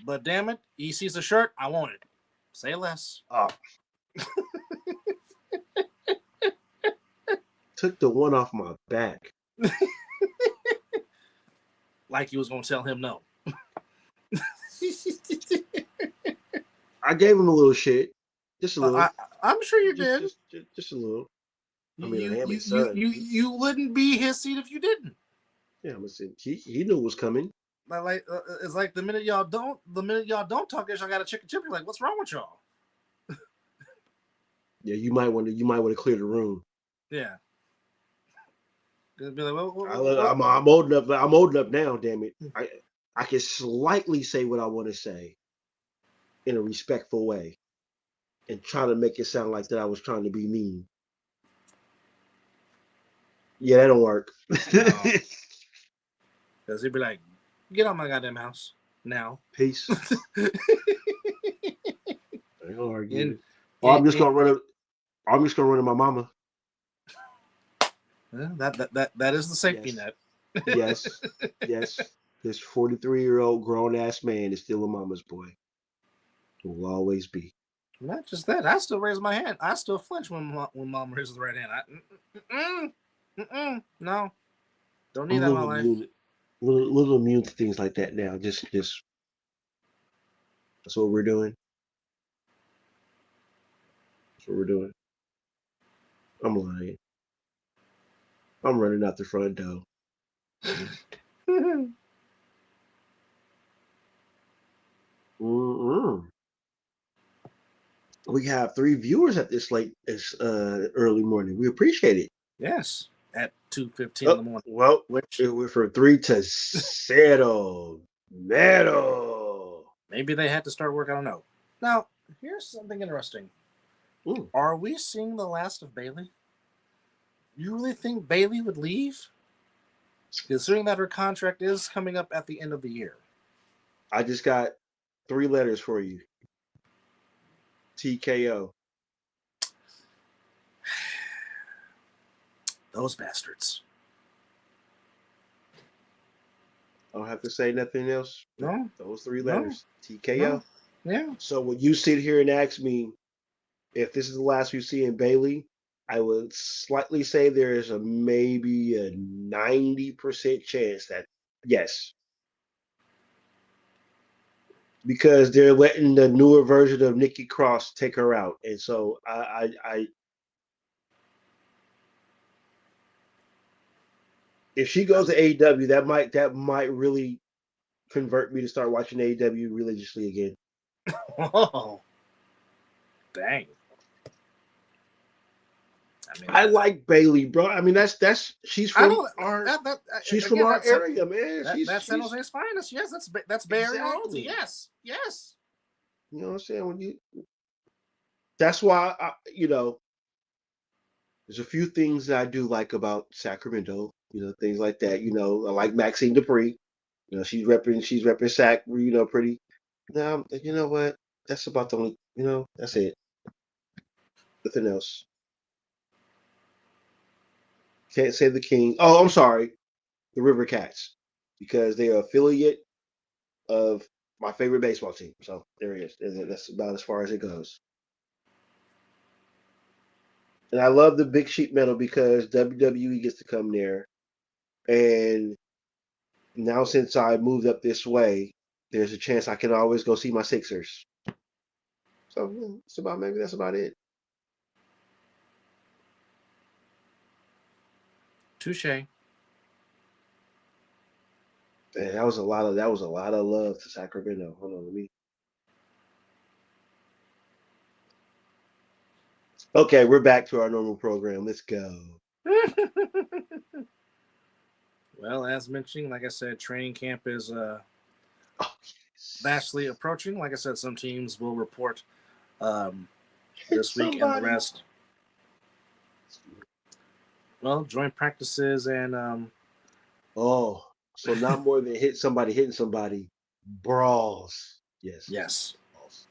But damn it, he sees a shirt. I want it. Say less. Oh. Took the one off my back. Like you was gonna tell him no. I gave him a little shit. Just a little. I'm sure you did. Just a little. I mean, I am his son. You wouldn't be his seat if you didn't. Yeah, I'm saying he knew it was coming. It's like the minute y'all don't talk, y'all got a chicken chip. You're like, what's wrong with y'all? Yeah, you might want to clear the room. Yeah. Be like, I'm old enough. I'm old enough now. Damn it! I can slightly say what I want to say in a respectful way and try to make it sound like that I was trying to be mean. Yeah, that don't work. No, because he'd be like, "Get out my goddamn house now." Peace. I ain't gonna argue and, it. Or and, I'm just and gonna run it. I'm just gonna run to my mama. that is the safety Yes. net. Yes. Yes. This 43-year-old grown ass man is still a mama's boy. Will always be. Not just that, I still raise my hand. I still flinch when mom raises the right hand. No, don't need I'm a that in my little life. immune, little immune to things like that now. Just that's what we're doing. That's what we're doing. I'm lying. I'm running out the front door. Mm-mm. We have 3 viewers at this late this early morning. We appreciate it. Yes, at 2:15 in Oh, the morning. well, Which it went from 3 to 0. Metal. maybe they had to start work. I don't know. Now, here's something interesting. Mm. Are we seeing the last of Bailey? You really think Bailey would leave? Considering that her contract is coming up at the end of the year. I just got 3 letters for you. TKO. Those bastards. I don't have to say nothing else. No, Those 3 no, letters. TKO. no. Yeah. So when you sit here and ask me if this is the last we see in Bailey, I would slightly say there is a maybe a 90% chance that yes, because they're letting the newer version of Nikki Cross take her out, and so I if she goes to AEW, that might really convert me to start watching AEW religiously again. Oh, dang. I mean, I like Bailey, bro. I mean that's she's I from don't. our That she's from again. our area, man. That's San She's Jose's finest. Yes, that's Bay Area royalty. exactly. Yes, yes. You know what I'm saying? That's why there's a few things that I do like about Sacramento. Things like that. I like Maxine Dupree. She's repping Sac. Pretty. Now, you know what? That's about the only. That's it. Nothing else. Can't say the King. Oh, I'm sorry, the River Cats, because they are affiliate of my favorite baseball team. So there it is. That's about as far as it goes. And I love the Big Sheep Metal because WWE gets to come there. And now since I moved up this way, there's a chance I can always go see my Sixers. So maybe that's about it. Touche. And that was a lot of love to Sacramento. Hold on, let me. Okay, we're back to our normal program. Let's go. Well, as mentioned, like I said, training camp is Oh, yes. vastly approaching. Like I said, some teams will report Hit this week, and the somebody. rest, well, joint practices and Oh, so not more than hitting somebody. Brawls. Yes. yes, Brawls. Just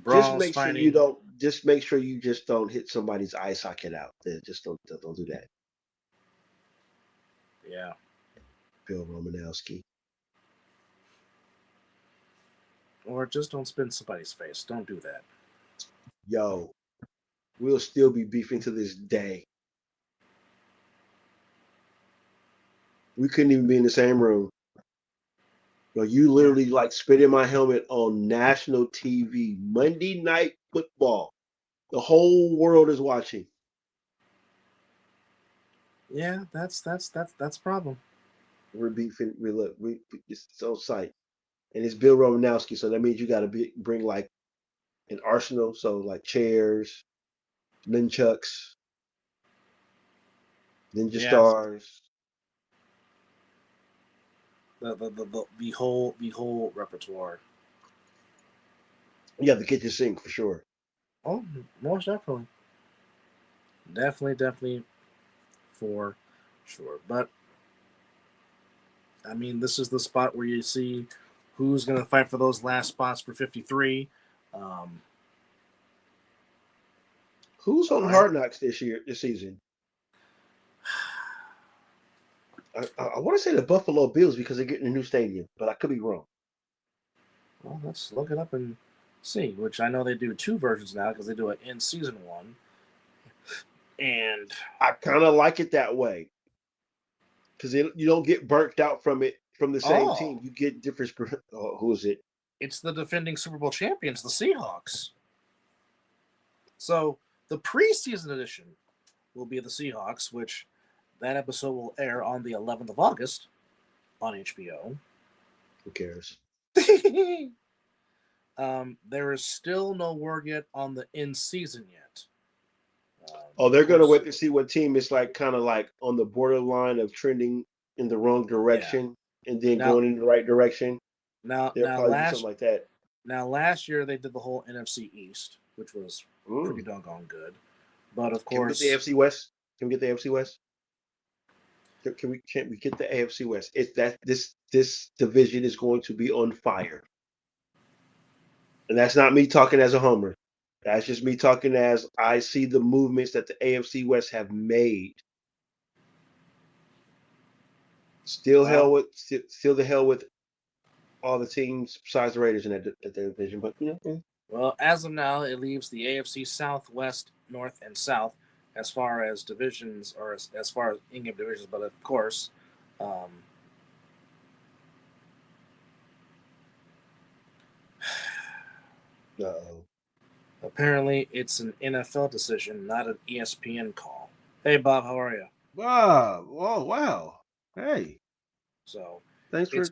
brawls, make sure you fighting. don't. Just make sure you just don't hit somebody's eye socket out. Just don't do that. Yeah. Bill Romanowski. Or just don't spin somebody's face. Don't do that. Yo, we'll still be beefing to this day. We couldn't even be in the same room. But you literally like spit in my helmet on national TV, Monday Night Football. The whole world is watching. Yeah, that's a problem. We're beefing. It's on site, and it's Bill Romanowski. So that means you got to bring like an arsenal. So like chairs, nunchucks, ninja Yeah. stars. the whole repertoire. You have the kitchen sink for sure. Oh, most definitely, definitely for sure. But I mean, this is the spot where you see who's going to fight for those last spots for 53. Um, Who's on I, Hard Knocks this season? I want to say the Buffalo Bills because they're getting a new stadium, but I could be wrong. well, let's look it up and see. Which I know they do two versions now because they do it in season one, and I kind of like it that way because you don't get burnt out from it from the same team. You get different. Who is it? It's the defending Super Bowl champions, the Seahawks. So the preseason edition will be the Seahawks, which that episode will air on the 11th of August on HBO. Who cares? There is still no word yet on the in season yet. They're gonna wait to see what team is like, kind of like on the borderline of trending in the wrong direction and then going in the right direction. They'll probably do something like that. Now, last year they did the whole NFC East, which was pretty doggone good. But of course, can we get the AFC West? Can we get the AFC West? Can't we get the AFC West? It's that this division is going to be on fire, and that's not me talking as a homer. That's just me talking as I see the movements that the AFC West have made. Still the hell with all the teams besides the Raiders in that division, but Well, as of now, it leaves the AFC South, West, North, and South as far as divisions or as far as in-game divisions. But of course, apparently it's an NFL decision, not an ESPN call. Hey, Bob, how are you? Wow! Oh, wow! Hey, so thanks for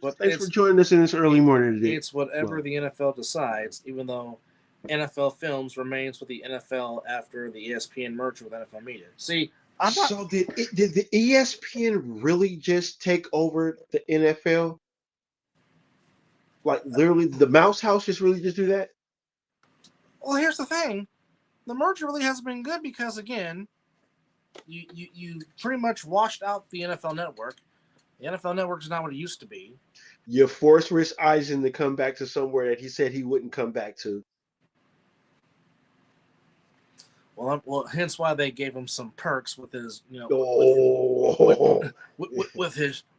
joining us in this early morning today. It's whatever the NFL decides, even though NFL Films remains with the NFL after the ESPN merger with NFL Media. See, So did the ESPN really just take over the NFL? Like literally, the Mouse House just really just do that? Well, here's the thing: the merger really hasn't been good because again, you pretty much washed out the NFL Network. The NFL Network is not what it used to be. You forced Rich Eisen to come back to somewhere that he said he wouldn't come back to. Well, hence why they gave him some perks with his,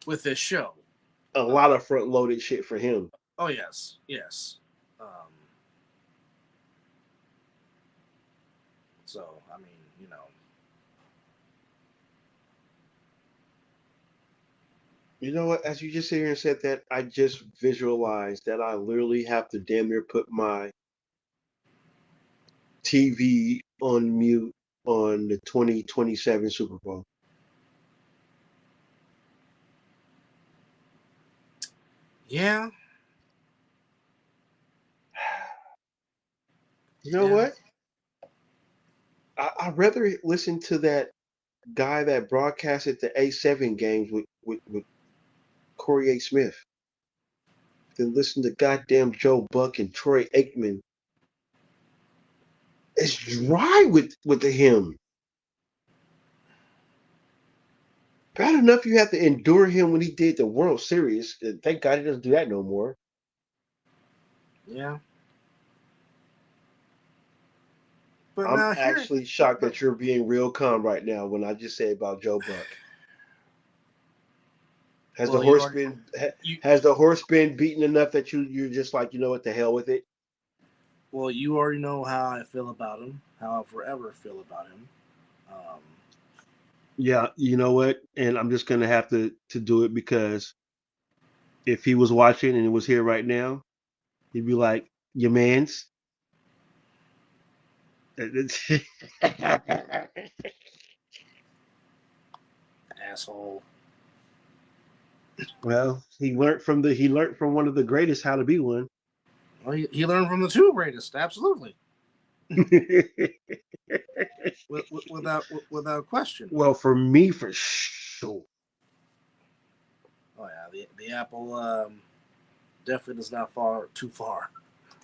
with his show. A lot of front loaded shit for him. Oh yes. So I mean, You know what? As you just sit here and said that, I just visualized that I literally have to damn near put my TV on mute on the 2027 Super Bowl. Yeah. You know what? I'd rather listen to that guy that broadcasted the A7 games with Corey A. Smith than listen to goddamn Joe Buck and Troy Aikman. It's dry with him. Bad enough you have to endure him when he did the World Series. Thank God he doesn't do that no more. Yeah. But I'm actually shocked that you're being real calm right now when I just say about Joe Buck. Has the horse been beaten enough that you're just like, you know what, the hell with it? Well, you already know how I feel about him, how I forever feel about him. Yeah, you know what? And I'm just gonna have to do it because if he was watching and it was here right now, he'd be like, "Your man's." Asshole. Well, he learned from one of the greatest how to be one. Well, he learned from the two greatest, absolutely. without question. Well, for me, for sure. Oh yeah, the apple definitely does not fall too far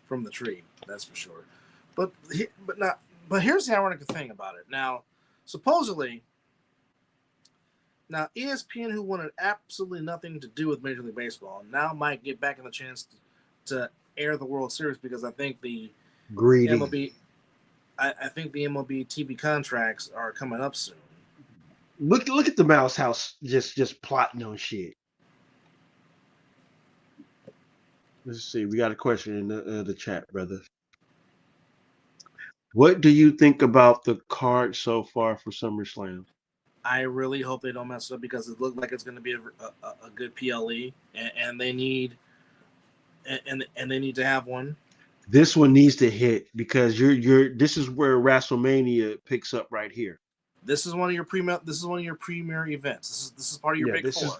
from the tree. That's for sure. But here's the ironic thing about it. Now, supposedly, now ESPN, who wanted absolutely nothing to do with Major League Baseball, now might get back in the chance to air the World Series because I think the Greedy. MLB, I think the MLB TV contracts are coming up soon. Look at the Mouse House just plotting on shit. Let's see. We got a question in the chat, brother. What do you think about the card so far for SummerSlam? I really hope they don't mess it up because it looked like it's going to be a good PLE, and they need and they need to have one. This one needs to hit because you're. This is where WrestleMania picks up right here. This is one of your premier. This is one of your premier events. This is part of your big four.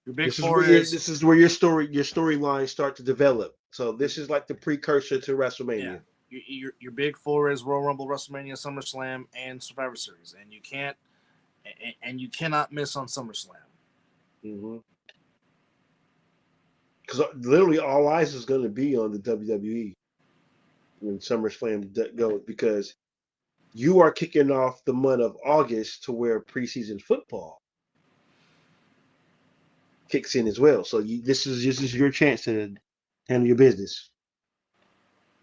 Your big four is this is where your storylines start to develop. So this is like the precursor to WrestleMania. Yeah. Your big four is Royal Rumble, WrestleMania, SummerSlam, and Survivor Series, and you cannot miss on SummerSlam. Because literally all eyes is going to be on the WWE when SummerSlam goes, because you are kicking off the month of August to where preseason football kicks in as well. So this is your chance to handle your business.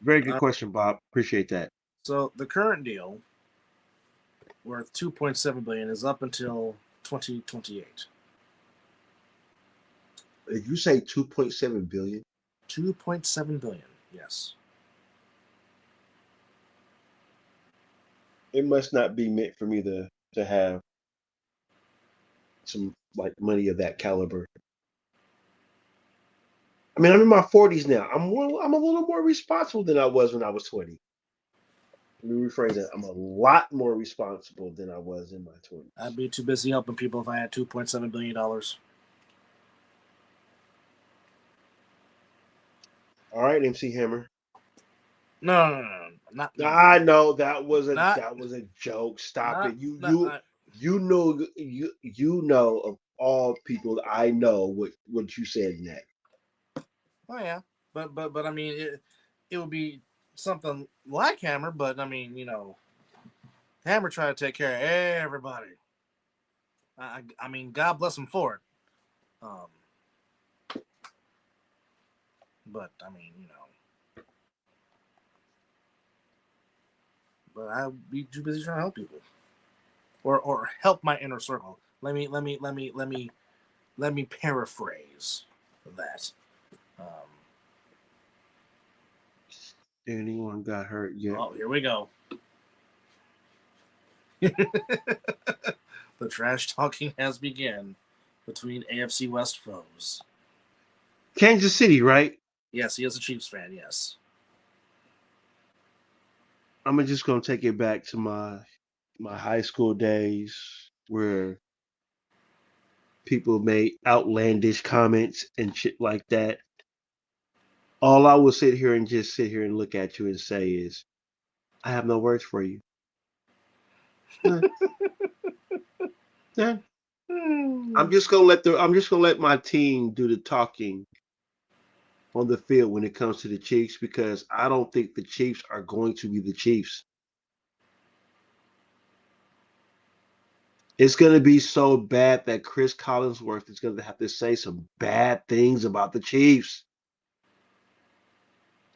Very good question, Bob. Appreciate that. So the current deal, worth $2.7 billion, is up until 2028. Did you say 2.7 billion? 2.7 billion, yes. It must not be meant for me to have some like money of that caliber. I mean, I'm in my 40s now. I'm a little more responsible than I was when I was 20. Let me rephrase that. I'm a lot more responsible than I was in my 20s. I'd be too busy helping people if I had $2.7 billion. All right, MC Hammer. No. I know that was a joke. Stop it. You know of all people I know what you said in that. Oh yeah, but I mean it would be something like Hammer, but I mean Hammer tried to take care of everybody. I mean God bless him for it. But I mean but I'd be too busy trying to help people, or help my inner circle. Let me paraphrase that. Anyone got hurt yet? Oh, here we go. The trash talking has begun between AFC West foes. Kansas City, right? Yes, he is a Chiefs fan. Yes. I'm just gonna take it back to my high school days where people made outlandish comments and shit like that. All I will sit here and look at you and say is, I have no words for you. Yeah. I'm just gonna let my team do the talking on the field when it comes to the Chiefs, because I don't think the Chiefs are going to be the Chiefs. It's going to be so bad that Chris Collinsworth is going to have to say some bad things about the Chiefs.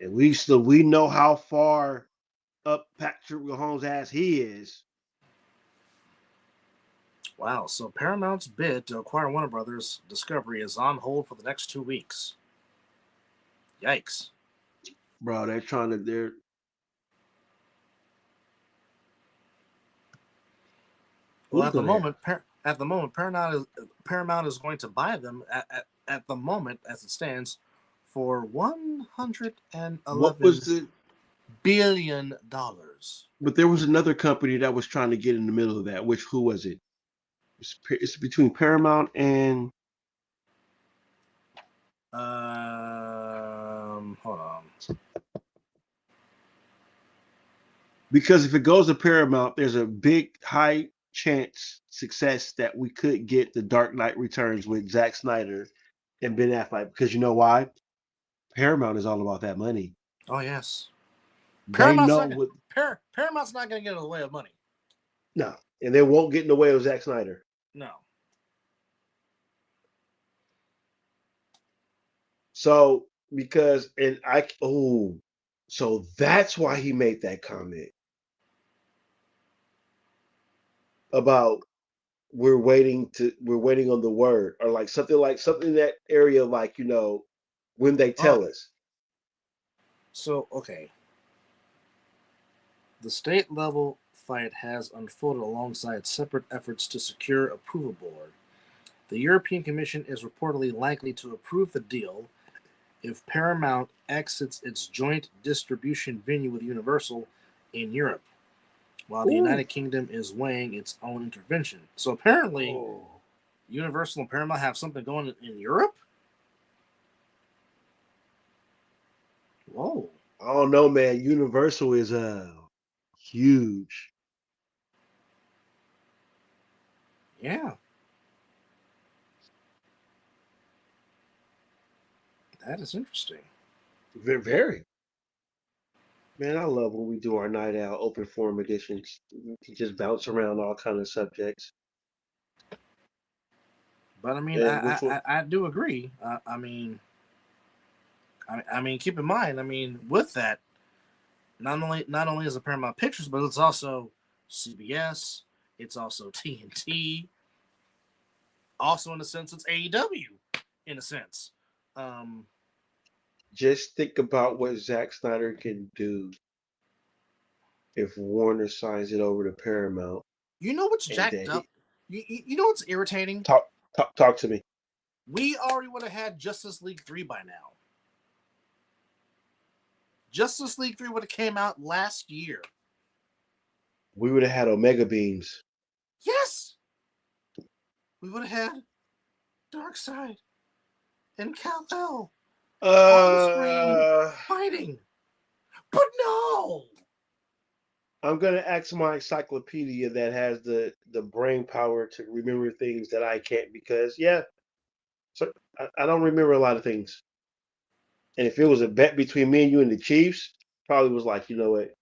And we know how far up Patrick Mahomes' ass he is. Wow. So Paramount's bid to acquire Warner Brothers Discovery is on hold for the next 2 weeks. Yikes. Bro, they're Well, at the moment, Paramount is going to buy them at the moment as it stands for $111 billion. But there was another company that was trying to get in the middle of that. Who was it? It's between Paramount and hold on. Because if it goes to Paramount, there's a big high chance success that we could get The Dark Knight Returns with Zack Snyder and Ben Affleck because you know why? Paramount is all about that money. Oh yes, They Paramount's know not what Paramount's not going to get in the way of money. no, and they won't get in the way of Zack Snyder. No. So because and I so that's why he made that comment about we're waiting on the word or like something in that area like when they Oh, tell us. so okay. The state level fight has unfolded alongside separate efforts to secure approval board. The European Commission is reportedly likely to approve the deal if Paramount exits its joint distribution venue with Universal in Europe, while the Ooh. United Kingdom is weighing its own intervention. So apparently, Oh. Universal and Paramount have something going in Europe? Whoa. I don't know, man. Universal is huge. Yeah, that is interesting. Very. Man, I love when we do our night out open forum editions. We can just bounce around all kind of subjects. But I mean, And which one? I do agree. I mean, keep in mind. I mean, with that, not only is it Paramount Pictures, but it's also CBS. It's also TNT. Also, in a sense, it's AEW. In a sense, um, Just think about what Zack Snyder can do if Warner signs it over to Paramount you know what's and jacked that up. he You know what's irritating. talk to me. We already would have had Justice League 3 by now. Justice League 3 would have came out last year. We would have had Omega Beams. Yes, we would have had Darkseid and Kal-El on the screen Uh, fighting. But no. I'm gonna ask my encyclopedia that has the brain power to remember things that I can't because so I don't remember a lot of things. And if it was a bet between me and you and the Chiefs, probably was like, you know what?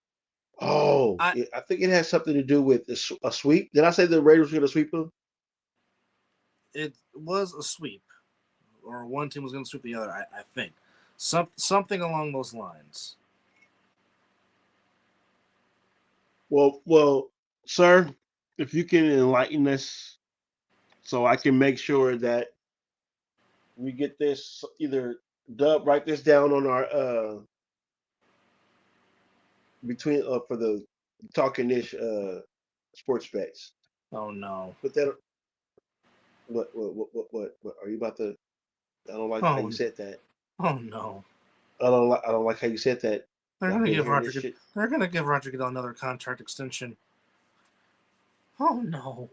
Oh, I I think it has something to do with a sweep. Did I say the Raiders were going to sweep them? it was a sweep, or one team was going to sweep the other. I think something along those lines. Well, sir, if you can enlighten us, so I can make sure that we get this either write this down on our between for the talking ish sports bets. Oh no. Put that. What are you about to? I don't like how Oh you said that. oh no. I don't like how you said that. They're I've gonna been give hearing this Roger. shit. They're gonna give Roger Goodell another contract extension. Oh no.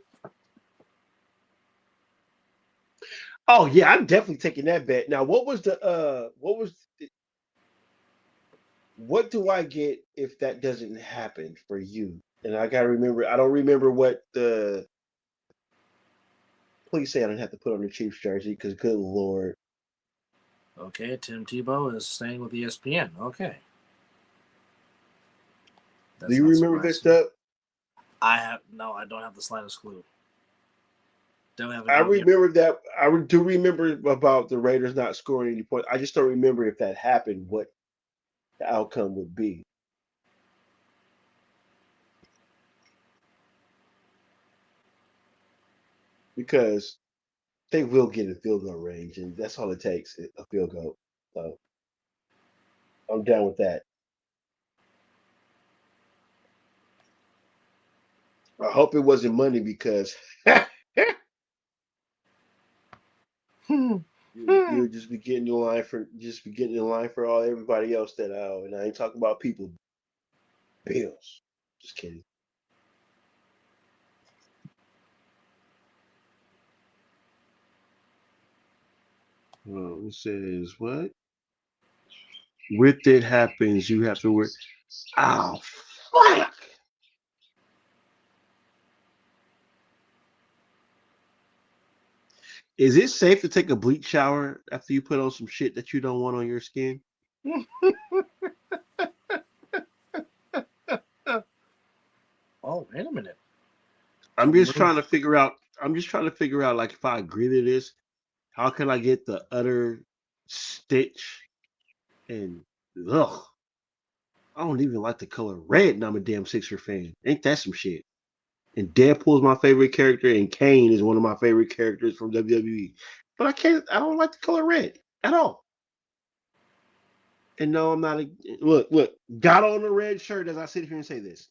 Oh yeah, I'm definitely taking that bet. Now, what do I get if that doesn't happen for you? And I gotta remember. I don't remember what the. Please say I don't have to put on the Chiefs jersey because good lord. Okay, Tim Tebow is staying with ESPN. Okay, Do that's you not remember this surprising. stuff? I don't have the slightest clue. Don't have a I go here. remember that. Do remember about the Raiders not scoring any points. I just don't remember if that happened. What the outcome would be. Because they will get in field goal range, and that's all it takes, a field goal. So I'm down with that. I hope it wasn't money because Hmm. you would just be getting in line for all everybody else that and I ain't talking about people bills. Just kidding. It says what? With it happens, you have to work. Oh fuck! Is it safe to take a bleach shower after you put on some shit that you don't want on your skin? Oh, wait a minute. I'm just trying to figure out. I'm just trying to figure out, like, if I agree to this, how can I get the utter stitch and ugh? I don't even like the color red, and I'm a damn Sixer fan. Ain't that some shit? And Deadpool's my favorite character, and Kane is one of my favorite characters from WWE. But I can't. I don't like the color red at all. And no, I'm not. Look. Got on the red shirt as I sit here and say this.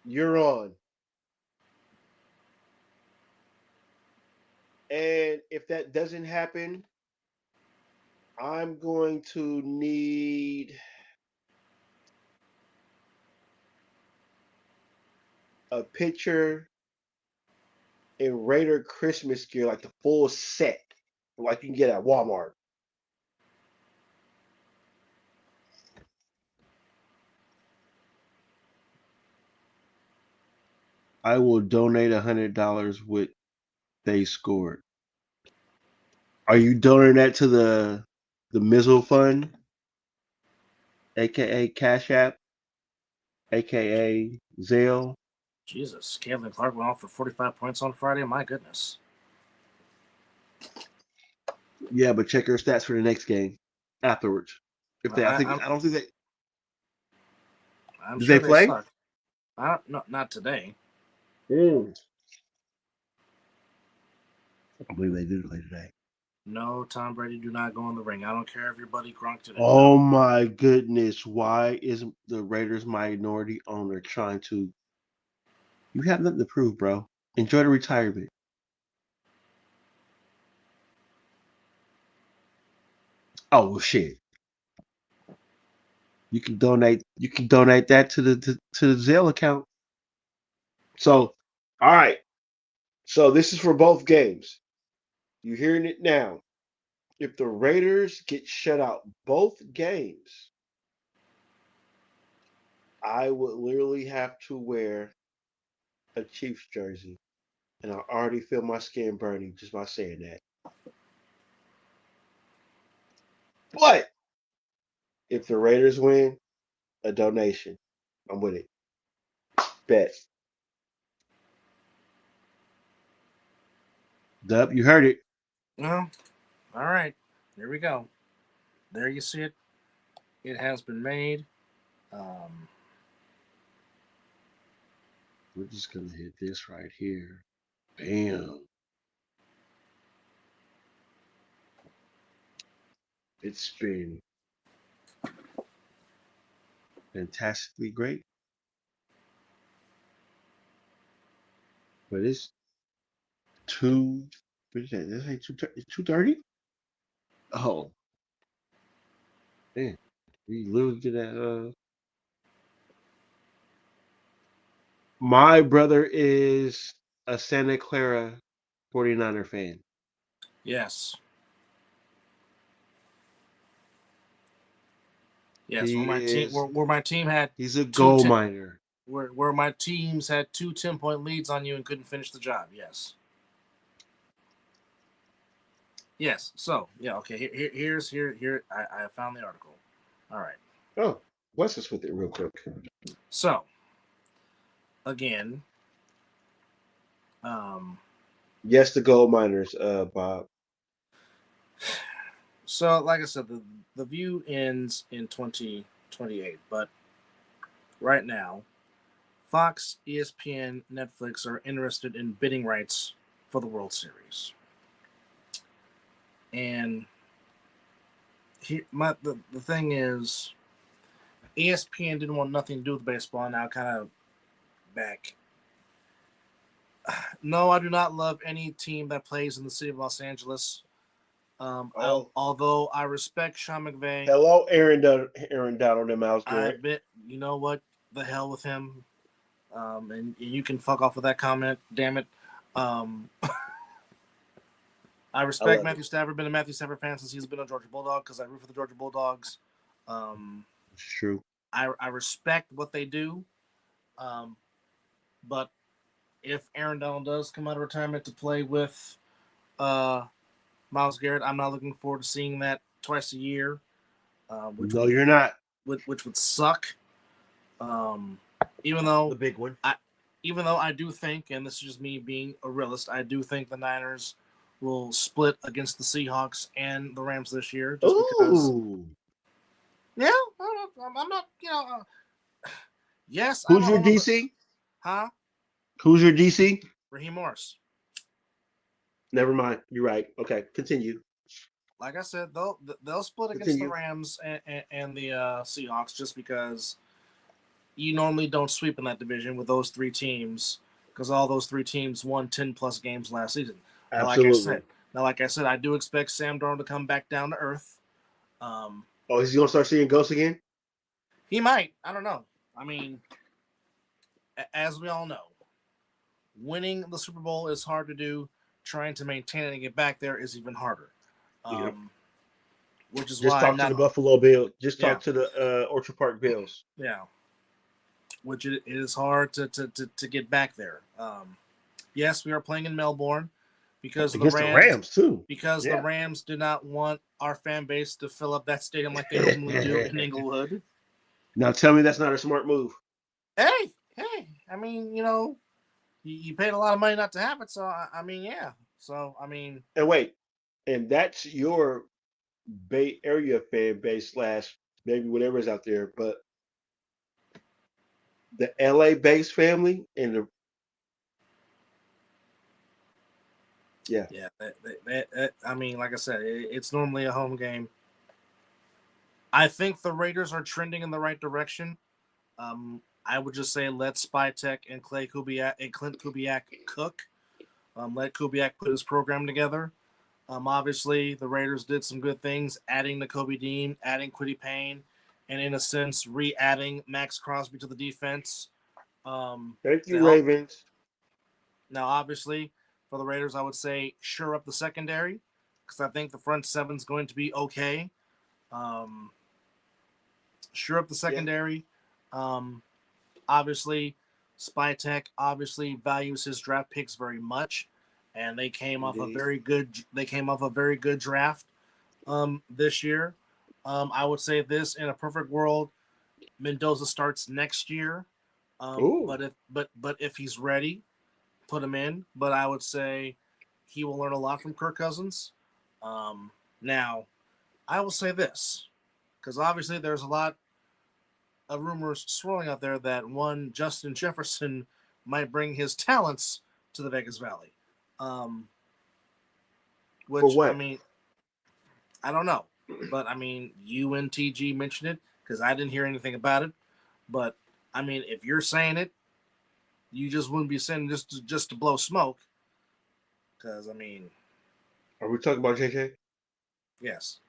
You're on. And if that doesn't happen, I'm going to need a picture in Raider Christmas gear, like the full set, like you can get at Walmart. I will donate $100 with they scored. Are you donating that to the Mizzle Fund, aka Cash App, aka Zelle? Jesus, Caitlin Clark went off for 45 points on Friday. My goodness. Yeah, but check her stats for the next game afterwards. If they, I'm, I don't think they. I'm Did sure they they play? suck. I don't, no, not today. I believe they did play today. No, Tom Brady, do not go in the ring. I don't care if your buddy Gronked it. Oh No. my goodness! Why is the Raiders minority owner trying to? You have nothing to prove, bro. Enjoy the retirement. Oh well, shit. You can donate. You can donate that to the Zelle account. So, all right. So this is for both games. You hearing it now? If the Raiders get shut out both games, I would literally have to wear a Chiefs jersey, and I already feel my skin burning just by saying that. But if the Raiders win, a donation. I'm with it. Bet. Dub, you heard it. Well, all right. Here we go. There you see it. It has been made. Um, We're just gonna hit this right here. Bam. It's been fantastically great. But it's two. What is that? This ain't 2:30. Oh man, we literally did that. My brother is a Santa Clara 49er fan. yes. Yes. He is. Where my team had He's a two gold miner. where my teams had two 10-point leads on you and couldn't finish the job. Yes. Yes. So yeah. Okay. Here. I found the article. All right. Oh, what's us with it real quick? So again, um, Yes, the gold miners, Bob. so like I said, the view ends in 2028, but right now, Fox, ESPN, Netflix are interested in bidding rights for the World Series, and the thing is, ESPN didn't want nothing to do with baseball. Now, kind of back. No, I do not love any team that plays in the city of Los Angeles. Although I respect Sean McVay, Hello, Aaron Donald and Miles I Garrett. admit, you know what? The hell with him. And you can fuck off with that comment. Damn it. Um, I respect Matthew Stafford. Been a Matthew Stafford fan since he's been a Georgia Bulldog because I root for the Georgia Bulldogs. It's true. I respect what they do, but if Aaron Donald does come out of retirement to play with Myles Garrett, I'm not looking forward to seeing that twice a year, which No, would you're not. which would suck. Even though The big one. I do think, and this is just me being a realist, I do think the Niners will split against the Seahawks and the Rams this year, just because. Ooh. Yeah, I'm not. Yes, I'm Who's a your homer, DC? huh? Who's your DC? Raheem Morris. Never mind. You're right. Okay, continue. Like I said, they'll split against the Continue. Rams and the Seahawks, just because you normally don't sweep in that division with those three teams, because all those three teams won 10+ games last season. Absolutely. Like I said, I do expect Sam Darnold to come back down to earth. Oh, is he gonna start seeing ghosts again? He might. I don't know. I mean, as we all know, winning the Super Bowl is hard to do. Trying to maintain it and get back there is even harder. Yep. Which is Just why talk to the Buffalo Bills. Just talk to the Orchard Park Bills. Yeah. Which it is hard to get back there. Yes, we are playing in Melbourne because against the Rams too. Because the Rams do not want our fan base to fill up that stadium like they normally do in Inglewood. Now tell me that's not a smart move. Hey, I mean, you paid a lot of money not to have it, so I mean, yeah. So I mean, and wait, and that's your Bay Area fan base / maybe whatever is out there, but the LA based family and the I mean, like I said, it's normally a home game. I think the Raiders are trending in the right direction. I would just say let Spytek and Clint Kubiak cook. Let Kubiak put his program together. Obviously, the Raiders did some good things, adding Nakobe Dean, adding Quiddy Payne, and in a sense, re-adding Max Crosby to the defense. Thank you, Ravens. Now, obviously, for the Raiders, I would say shore up the secondary, because I think the front seven's going to be okay. Shore up the secondary. Yeah. Obviously, Spytek obviously values his draft picks very much, and they came off a very good draft this year. I would say this: in a perfect world, Mendoza starts next year. But if he's ready, put him in. But I would say he will learn a lot from Kirk Cousins. Now, I will say this, because obviously there's a lot of rumors swirling out there that one Justin Jefferson might bring his talents to the Vegas Valley. Which, for what? I mean, I don't know. But, I mean, UNTG mentioned it, because I didn't hear anything about it. But, I mean, if you're saying it, you just wouldn't be saying just to blow smoke. Because, I mean... Are we talking about JJ? Yes.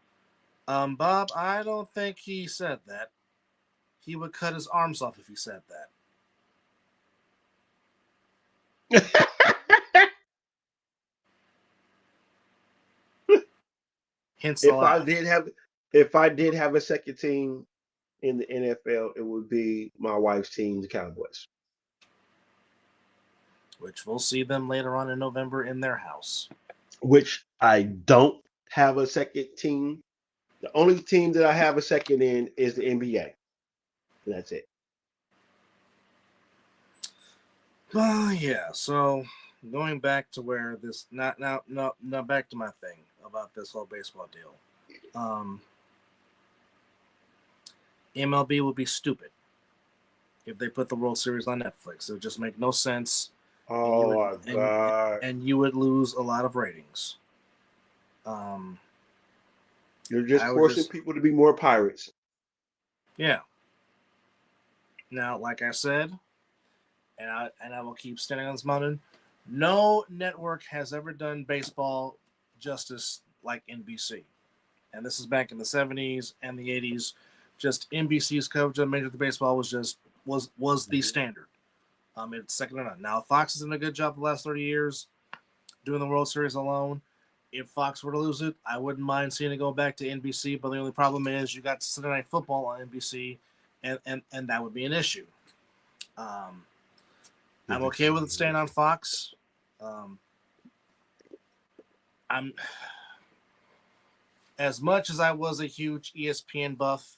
Bob, I don't think he said that. He would cut his arms off if he said that. Hence the laugh. If I did have a second team in the NFL, it would be my wife's team, the Cowboys. Which we'll see them later on in November in their house. Which I don't have a second team. The only team that I have a second in is the NBA. That's it. Yeah. So going back to where this now back to my thing about this whole baseball deal. MLB would be stupid if they put the World Series on Netflix. It would just make no sense. Oh my God! And you would lose a lot of ratings. You're just forcing people to be more pirates. Yeah. Now, like I said, and I will keep standing on this mountain, no network has ever done baseball justice like NBC. And this is back in the 70s and the 80s. Just NBC's coverage of Major League Baseball was the standard. It's second to none. Now, Fox has done a good job the last 30 years doing the World Series alone. If Fox were to lose it, I wouldn't mind seeing it go back to NBC. But the only problem is you got Sunday Night Football on NBC, and that would be an issue. I'm okay with it staying on Fox. I'm as much as I was a huge ESPN buff.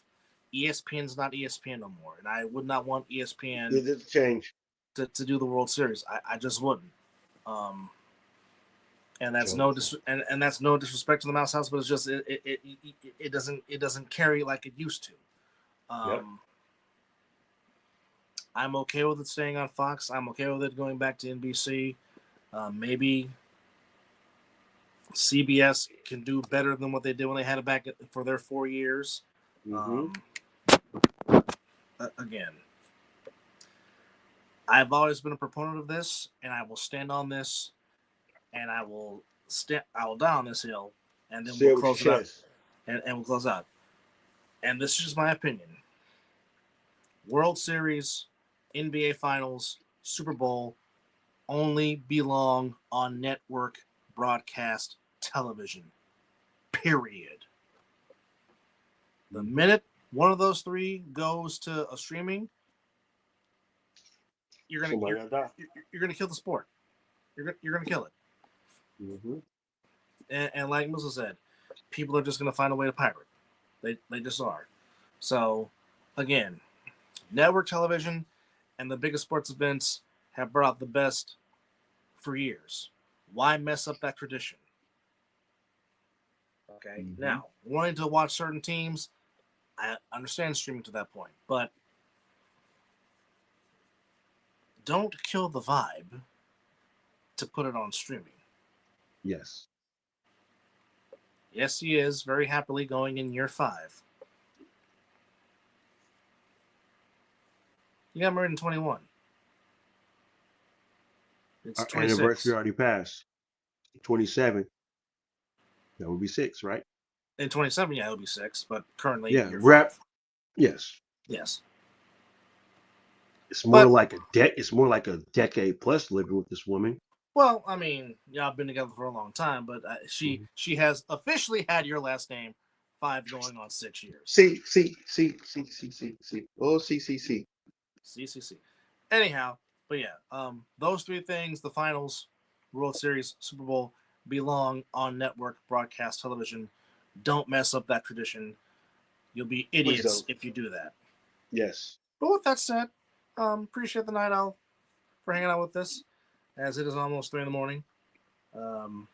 ESPN's not ESPN no more, and I would not want ESPN It's change. to do the World Series. I just wouldn't. And that's and that's no disrespect to the Mouse House, but it's just it doesn't carry like it used to. I'm okay with it staying on Fox. I'm okay with it going back to NBC. Maybe CBS can do better than what they did when they had it back for their 4 years. Again, I've always been a proponent of this, and I will stand on this, and I will die on this hill, and then we'll close it out. And we'll close out. And this is just my opinion. World Series, NBA Finals, Super Bowl only belong on network broadcast television. Period. The minute one of those three goes to a streaming, you're gonna kill the sport. You're gonna kill it. And like Mizzle said, people are just gonna find a way to pirate. They just are. So again, network television and the biggest sports events have brought the best for years. Why mess up that tradition? Okay. Now, wanting to watch certain teams, I understand streaming to that point, but don't kill the vibe to put it on streaming. Yes. Yes, he is very happily going in year 5. He got married in 21. It's Our 26. anniversary already passed. 27. That would be 6, right? In 27, yeah, it'll be 6, but currently, yeah, year rap. 5. Yes. Yes. It's more like it's more like a decade plus living with this woman. Well, I mean, y'all been together for a long time, but she has officially had your last name 5 going on 6 years. See. Oh, see. See. Anyhow, but yeah, those 3 things, the finals, World Series, Super Bowl, belong on network broadcast television. Don't mess up that tradition. You'll be idiots if you do that. Yes. But with that said, appreciate the Night Owl for hanging out with us, as it is almost 3 a.m,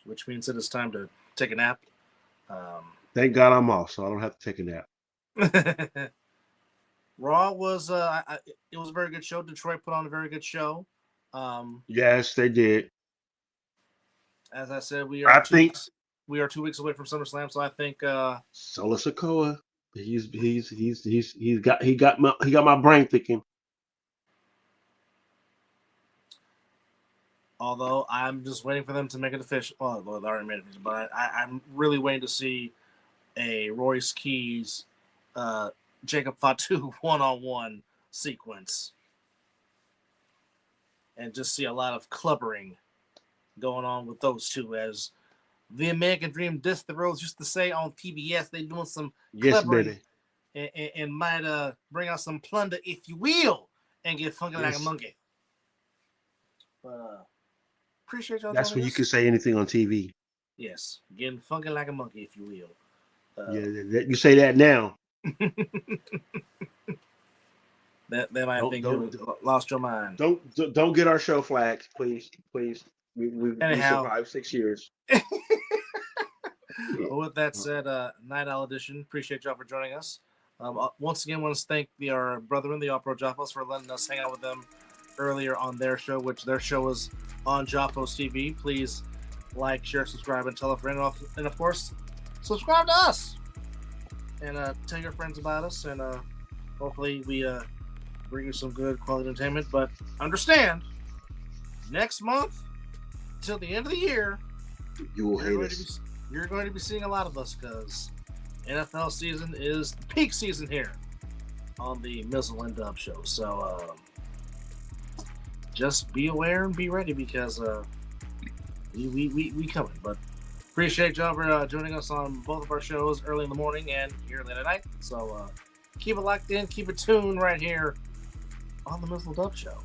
which means it is time to take a nap. Thank God I'm off, so I don't have to take a nap. Raw was it was a very good show. Detroit put on a very good show. Yes, they did. As I said, we are 2 weeks away from SummerSlam, so I think Solo Sikoa, he got my brain thinking. Although I'm just waiting for them to make it official. Well, they already made it official, but I'm really waiting to see a Royce Keys, Jacob Fatu one-on-one sequence, and just see a lot of clubbering going on with those two, as the American Dream Disc the Rose used to say on PBS. They doing some clubbering, and might bring out some plunder, if you will, and get funky like a monkey. But appreciate y'all. That's when you can say anything on TV. Yes, getting funky like a monkey, if you will. You say that now. that might think you lost your mind. Don't get our show flagged, please. We survived 6 years. Well, with that said, Night Owl Edition, appreciate y'all for joining us. Once again, want to thank our brethren, the All-Pro Jaffos, for letting us hang out with them earlier on their show, which their show is on Jaffos TV. Please like, share, subscribe, and tell a friend. And of course, subscribe to us. And tell your friends about us. And hopefully we bring you some good quality entertainment. But understand, next month, till the end of the year, you will hate us. You're going to be seeing a lot of us, because NFL season is the peak season here on the Mizzle and Dub show. So just be aware and be ready, because we coming. But appreciate y'all for joining us on both of our shows early in the morning and here late at night. So keep it locked in, keep it tuned right here on the Mizzle Dub show.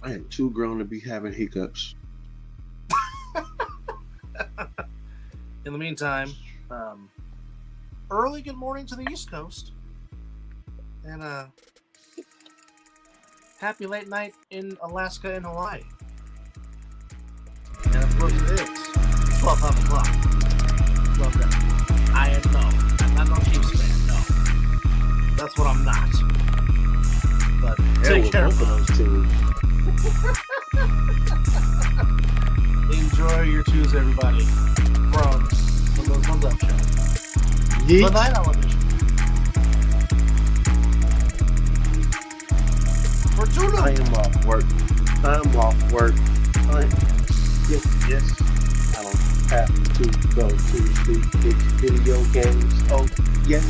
I am too grown to be having hiccups. In the meantime, early good morning to the East Coast, and happy late night in Alaska and Hawaii. And of course it is 12 o'clock. Well done. I am I'm not no Chiefs fan. No, that's what I'm not. But take care of those two. Enjoy your Tuesday, everybody, from the Mizzle Up Show. Yeet. The Night Owl Edition. For Tuna. I am off work. Yes. I don't have to go to sleep. It's video games. Oh, yes.